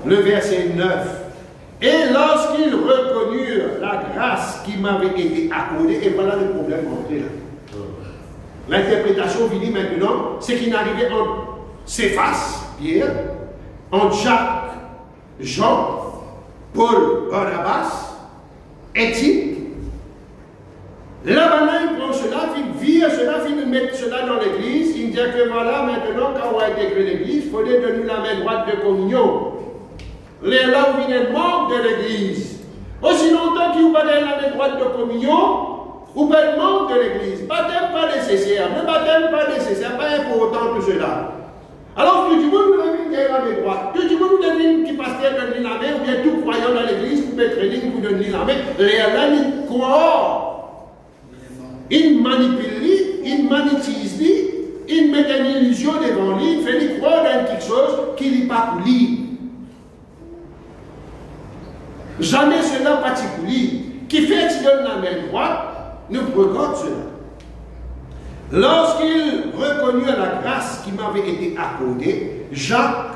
Le verset 9. Et lorsqu'ils reconnurent la grâce qui m'avait été accordée, et voilà le problème entré là. L'interprétation finit maintenant, c'est qu'il n'arrivait en Céphas, Pierre, en Jacques, Jean, Paul, Barnabas, Éthique. Là maintenant, il prend cela, il vire cela, il met cela dans l'église, il dit que voilà, maintenant, quand on va intégrer l'église, il faudrait donner la main droite de communion. Les là où viennent membre de l'église. Aussi longtemps qu'il vous pas la main droite de communion, vous êtes membre de l'église. Baptême pas nécessaire, le baptême pas nécessaire, pas important tout cela. Alors tout le monde nous devine la main droite. Tout le monde nous devine qui pasteur donne la main, ou bien tout croyant dans l'église pour mettre ligne pour donner la main. Les là, ils croient. Ils manipulent, ils magnétisent, ils mettent une illusion devant lui, ils font croire dans quelque chose qu'il n'est pas pour lui. Jamais cela particulier qui fait qu'il donne la main droite ne regarde cela. Lorsqu'il reconnut la grâce qui m'avait été accordée, Jacques,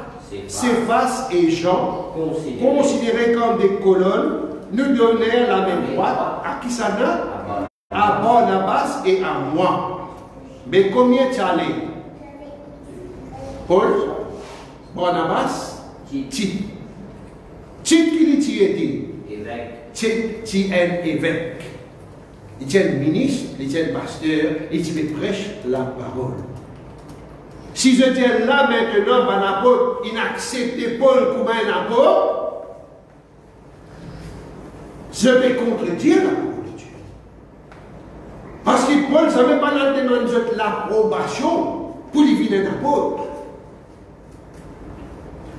Céphas et Jean, considérés comme des colonnes, nous donnèrent la main droite à qui ça donne? À Barnabas et à moi. Mais combien tu allais? Paul, Barnabas, Tite. Tite qui était Tite qui est évêque. Il est ministre, il est pasteur, il prêche la parole. Si je dis là maintenant, un apôtre, il n'accepte Paul comme un apôtre, je vais contredire la parole de Dieu. Parce que Paul, ça ne veut pas demander l'approbation pour lui venir un apôtre.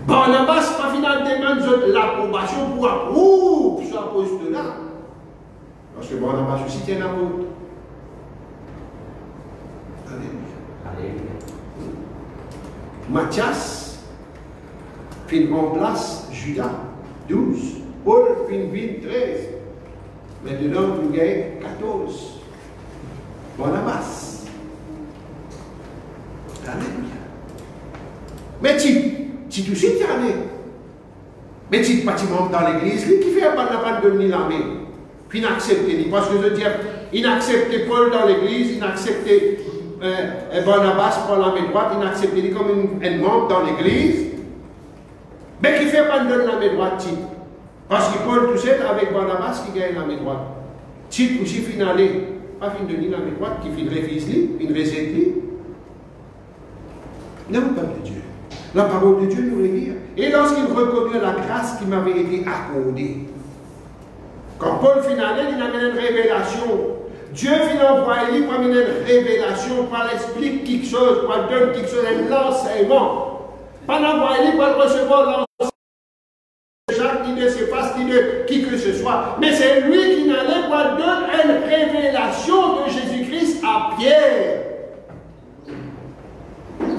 Barnabas, pas finalement demande l'approbation pour approuver ce apostolat. Parce que Barnabas aussi est un apôtre. Alléluia. Matthias fin remplace Judas, 12. Paul fin 13. Maintenant, vous gagnez 14. Barnabas. Alléluia. Mais Tite aussi est allé. Mais Tite pas membre dans l'église, lui qui fait un Barnabas de donner la main. Puis il n'accepte pas. Parce que je veux dire, il n'acceptait Paul dans l'église, il n'acceptait Barnabas pour la main droite, il n'acceptait comme un membre dans l'église. Mais qui fait pas donner la main droite, Tite. Parce que Paul tout seul avec Barnabas qui gagne la main droite. Tite aussi finalé, pas fin de donner la main droite, qui fin révise lui, une recette lui. Non, peuple de Dieu. La parole de Dieu nous le dit. Et lorsqu'il reconnut la grâce qui m'avait été accordée, quand Paul finalait, il avait une révélation. Dieu vient envoyer comme une révélation, par l'explique quelque chose, par donne quelque chose, un enseignement. Pas l'envoyer, pas recevoir l'enseignement de Jacques, ni de Céphas, ni de qui que ce soit. Mais c'est lui qui n'allait pas donner une révélation de Jésus-Christ à Pierre.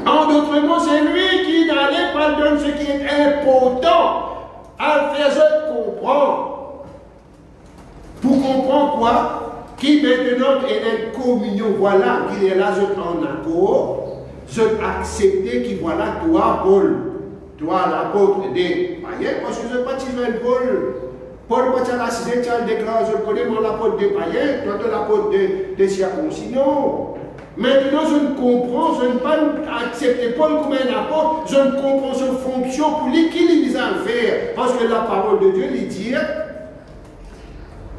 En d'autres vraiment, c'est lui qui n'allait pas donner ce qui est important à faire comprendre. Pour comprendre quoi? Qui maintenant est une communion, voilà, qu'il est là, je en accord, je accepte qui voilà, toi, Paul, toi, l'apôtre des païens, parce que je ne pas de Paul. Paul, quand tu as la cité, tu as le déclaré, je connais mon apôtre des païens, toi, tu es l'apôtre des circoncis. Non. Maintenant, je ne comprends, je ne pas accepter Paul comme un apôtre, je ne comprends sa fonction pour lui, qui lui a à faire. Parce que la parole de Dieu lui dit,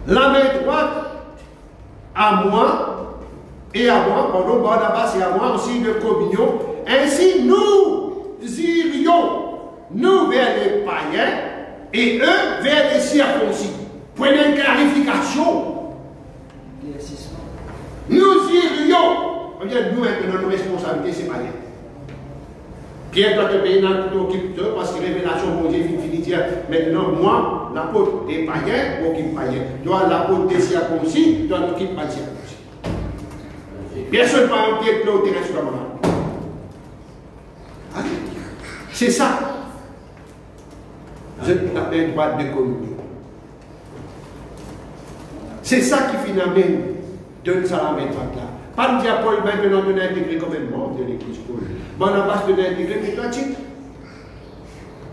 la main droite à moi, et à moi, pardon, Barnabas et à moi aussi de communion. Ainsi, nous irions, nous vers les païens, et eux vers les circoncis. Prenez une clarification. Nous irions. Nous, maintenant, nos responsabilités, c'est païen. Pierre doit te payer dans le occupe parce que révélation, mon Dieu, finit dire maintenant, moi, l'apôtre des païens, m'occupe païen. Toi, l'apôtre des circoncis, toi, m'occupe pas de circoncis. Personne ne va en pied de au terrain sur la main. C'est ça. Je t'appelle droite de communion. C'est ça qui finalement donne ça à la main droite là. Pas de dire Paul maintenant de l'intégrer comme un membre de l'église Paul. Barnabas de l'intégrer, mais toi, tu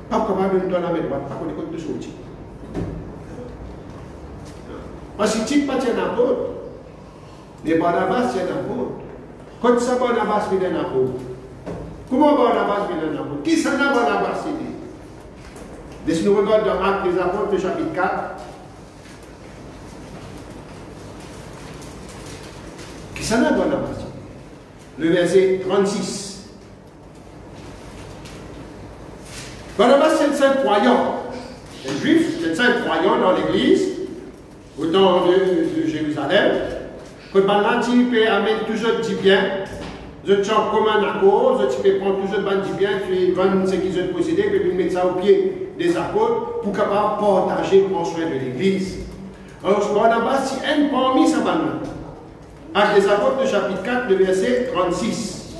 pas capable de donner la main droite, pas qu'on écoute de sortir. Parce que tu n'es pas un apôtre, mais Barnabas c'est un apôtre. Quand ça, Barnabas vient un apôtre. Comment Barnabas vient un apôtre? Qui s'en a Barnabas dit? Si nous regardons dans Actes des Apôtres, le chapitre 4, qui s'en a Barnabas? Le verset 36. Barnabas, c'est un saint croyant. C'est un juif, c'est un saint croyant dans l'église, au temps de Jérusalem. Quand Barnabas, tu peux amener toujours du bien. Je chante comme un accord, je peux prendre toujours du bien, tu vends ce qu'ils ont possédé, puis tu mets ça au pied des apôtres pour capable partager le soin de l'église. Alors, Barnabas, si un parmi sa bande, Actes des Apôtres, le chapitre 4, le verset 36.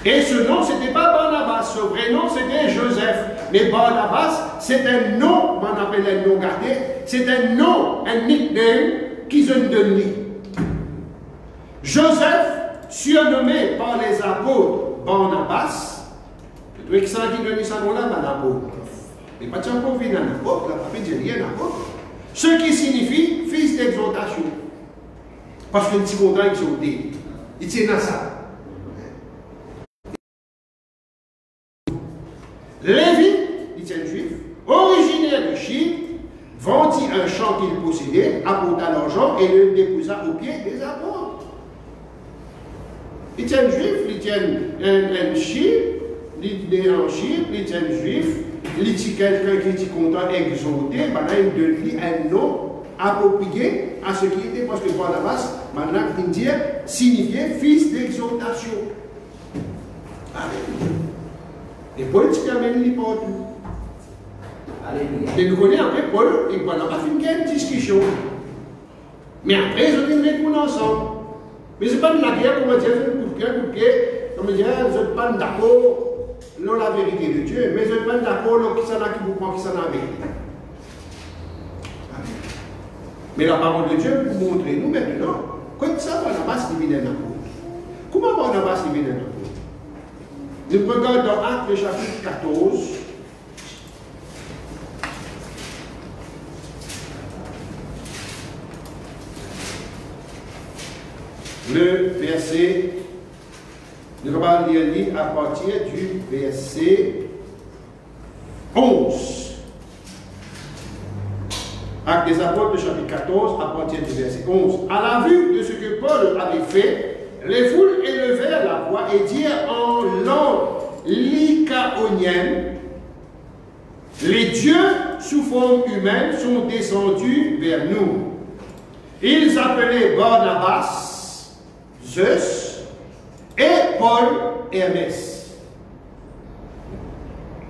Et ce nom, ce n'était pas Barnabas, ce vrai nom, c'était Joseph. Mais Barnabas, c'est un nom, on appelle un nom gardé, c'est un nom, un nickname qu'ils ont donné. Joseph, surnommé par les apôtres Barnabas, tu vois qui ça qui donne ce nom-là, l'apôtre. Mais pas de encore vu un apôtre, là, pas de rien apôtre. Ce qui signifie fils d'exaltation. Parce que le petit monde exalté, il tient à ça. Lévi, il tient juif, originaire de Chypre, vendit un champ qu'il possédait, apporta l'argent et le déposa aux pieds des apôtres. Il tient juif, il tient un Chypre, il est en Chypre, il tient juif, il tient quelqu'un qui est content, exalté, ben là il donne un nom approprié à ce qui était, parce que Barnabas, maintenant, il dit, signifiait fils d'exaltation. Alléluia. Et Paul, tu amène les partout. Alléluia. Et nous connaissons après Paul et Barnabas fait une discussion. Mais après, ils ont dit, retourner ensemble. Mais ce n'est pas de la guerre, comme dire, coup de pied, comme dire, je ne suis pas d'accord dans la vérité de Dieu, mais je ne suis pas d'accord dans qui s'en a qui vous prend, qui s'en a avec. Mais la parole de Dieu pour montrer nous maintenant, quand ça, Barnabas devient un apôtre. Comment Barnabas devient un apôtre? Nous regardons dans Actes, le chapitre 14. Le verset, nous allons lire à partir du verset 11. Actes des Apôtres, le chapitre 14, à partir du verset 11. À la vue de ce que Paul avait fait, les foules élevèrent la voix et dirent en langue lycaonienne, les dieux sous forme humaine sont descendus vers nous. Ils appelaient Barnabas, Zeus, et Paul, Hermès.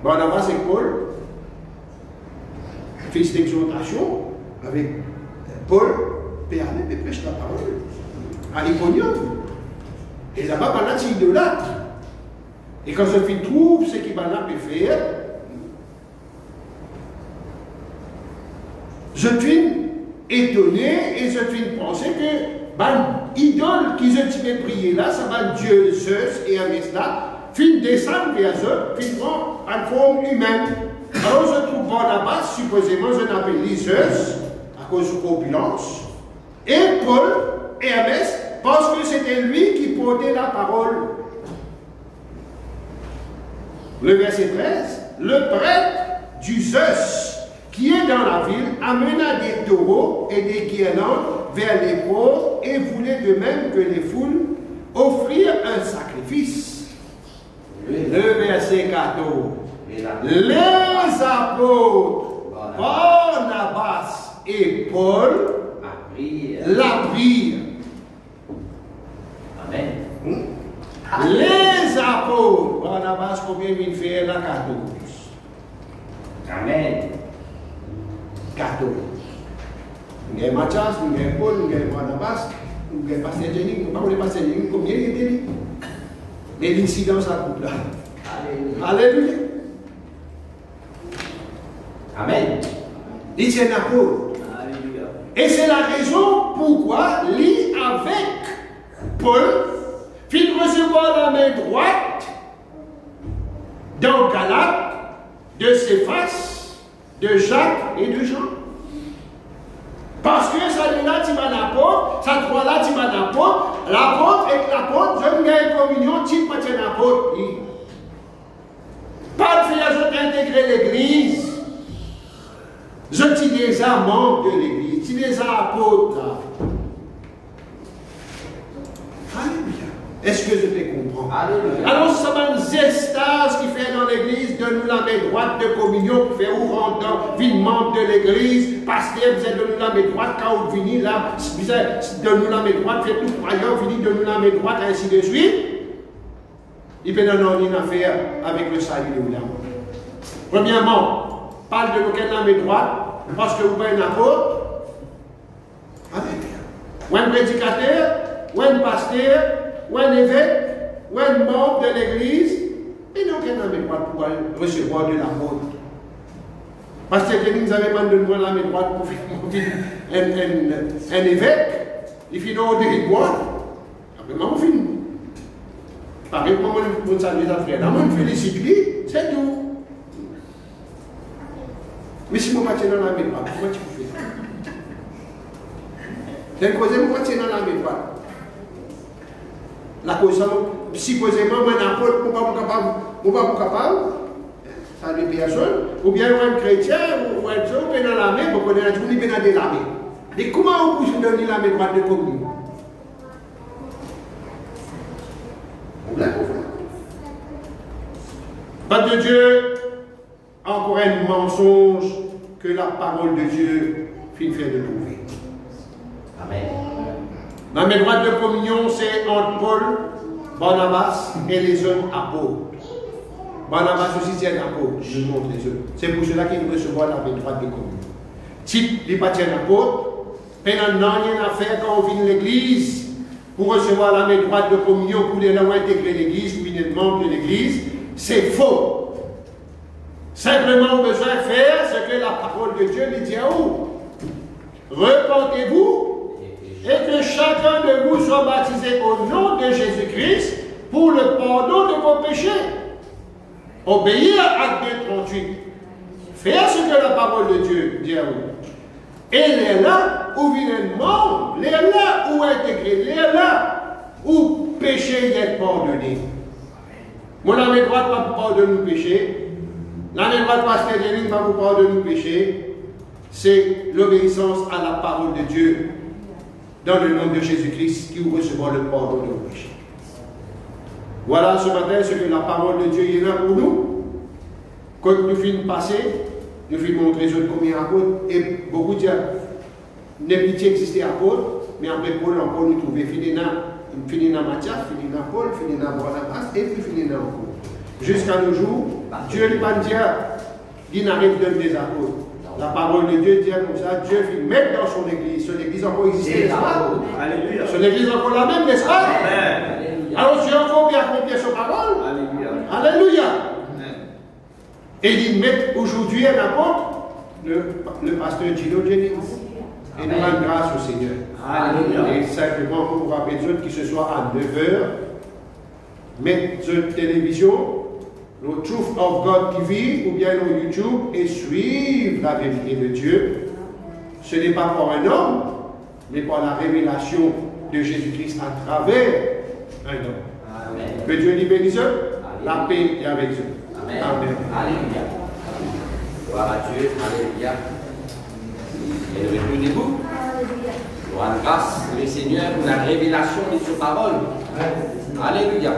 Barnabas et Paul, fils d'exaltation, avec Paul, Péané, mais prêche la parole, à Iconium. Et là-bas, pendant c'est idolâtre. Et quand je trouve ce qu'il va faire, je suis étonné et je suis pensé que l'idole qu'ils ont prié là, ça va Dieu Zeus et Hermès là, fin descendre vers eux, fin prendre une forme humaine. Alors je trouve Barnabas, supposément je l'appelle Zeus, à cause de corpulence, et Paul et Hermès, parce que c'était lui qui portait la parole. Le verset 13, le prêtre du Zeus, qui est dans la ville, amena des taureaux et des guirlandes vers les pauvres et voulait de même que les foules offrir un sacrifice. Le verset 14. Les apôtres Barnabas et Paul l'apprirent. Amen. Les apôtres Barnabas, combien il fait là? 14. Amen. 14. Nous avons Mathias, nous avons Paul, nous avons Barnabas, nous avons Pasteur Jenny, nous avons Pasteur Jenny, combien il était? Mais l'incidence à couple là. Alléluia. Amen. Il tient à Paul. Alléluia. Et c'est la raison pourquoi lui avec Paul fit recevoir la main droite dans Galate de Céphas, de Jacques et de Jean. Parce que ça là, tu vas l'apôtre, ça toi là, tu vas l'apôtre, l'apôtre et l'apôtre, je me gagne communion, tu vas t'en apôtre. Pas de faire intégrer l'église. Je dis déjà membre de l'église, tu déjà apôtre. Alléluia. Est-ce que je te comprends? Alléluia. Alors, ça va une zestase qui fait dans l'église, donne-nous la main droite de communion, qui fait ou rentre, vie membre de l'église, pasteur, vous êtes donne-nous la main droite, quand vous venez là, vous êtes donne-nous la main droite, faites tout croyant, vous dites donne-nous la main droite, ainsi de suite. Il peut donner une affaire avec le salut de l'âme. Premièrement, parle de aucun la main droite, parce que vous êtes un apôtre, ou un prédicateur, ou un pasteur, ou un évêque, ou un membre de l'église, et donc il n'a pas droit pour recevoir de l'apôtre. Parce que nous n'avons pas de la main droite pour faire un évêque, il finit au dérisoire. Après, on finit. Pareil, comment on salue les frères, on félicite lui, c'est tout. Mais si on ne tient dans la main droite, comment tu fais? D'un côté, on va tenir dans la main droite. La cause, supposément, un apôtre, on ne va pas capable, ça ne personne, ou bien un chrétien, ou un homme, on dans la main, on connaît la journée, on dans la main. Et comment on peut donner la main droite de communion? Pas de Dieu, encore un mensonge que la parole de Dieu fait de trouver. Amen. La main droite de communion, c'est entre Paul, Barnabas et les autres apôtres. Barnabas aussi, c'est un apôtre, je montre les autres. C'est pour cela qu'il recevoir la main droite de communion. Type, il n'est pas un apôtre, mais il n'a rien à faire quand on vient de l'église pour recevoir la main droite de communion, pour les gens intégrer l'église, pour être membre de l'église. C'est faux. Simplement, on a besoin de faire ce que la parole de Dieu lui dit à vous. Repentez-vous et que chacun de vous soit baptisé au nom de Jésus-Christ pour le pardon de vos péchés. Obéir à Acte 2:38. Faire ce que la parole de Dieu dit à vous. Et les là où viennent membres, les là où intégrer, les là où péché est pardonné. Mon ami droite va vous pardonner nos péchés. L'ami droite pasteur Jenny va vous pardonner nos péchés. C'est l'obéissance à la parole de Dieu dans le nom de Jésus-Christ qui vous recevra le pardon de vos péchés. Voilà ce matin ce que la parole de Dieu est là pour nous. Quand nous finissons passer, nous finissons montrer combien d'apôtres et beaucoup de n'importe existait apôtres, mais après Paul encore nous trouvons fini dans Matthias, fini dans Paul, fini dans Barnabas et puis fini dans Paul. Jusqu'à nos jours, Dieu ne va pas dire qu'il n'arrête de des apôtres. La parole de Dieu dit comme ça, Dieu fait mettre dans son église. Son église encore existe, n'est-ce pas? Son église encore la même, n'est-ce pas? Alors Dieu encore bien accomplir sa parole. Alléluia. Alléluia. Amen. Et ils mettent aujourd'hui un apôtre, le pasteur Gino Jennings. Et nous rendons grâce au Seigneur. Alléluia. Et simplement pour vous rappeler que ce soit à 9h, mettre sur la télévision, le Truth of God TV ou bien le YouTube et suivre la vérité de Dieu. Ce n'est pas par un homme, mais par la révélation de Jésus-Christ à travers un homme. Amen. Que Dieu les bénisse. La paix est avec eux. Amen. Amen. Alléluia. Gloire à Dieu. Alléluia. Et nous mettons debout. Nous rendons grâce, le Seigneur, pour la révélation de sa parole. Alléluia.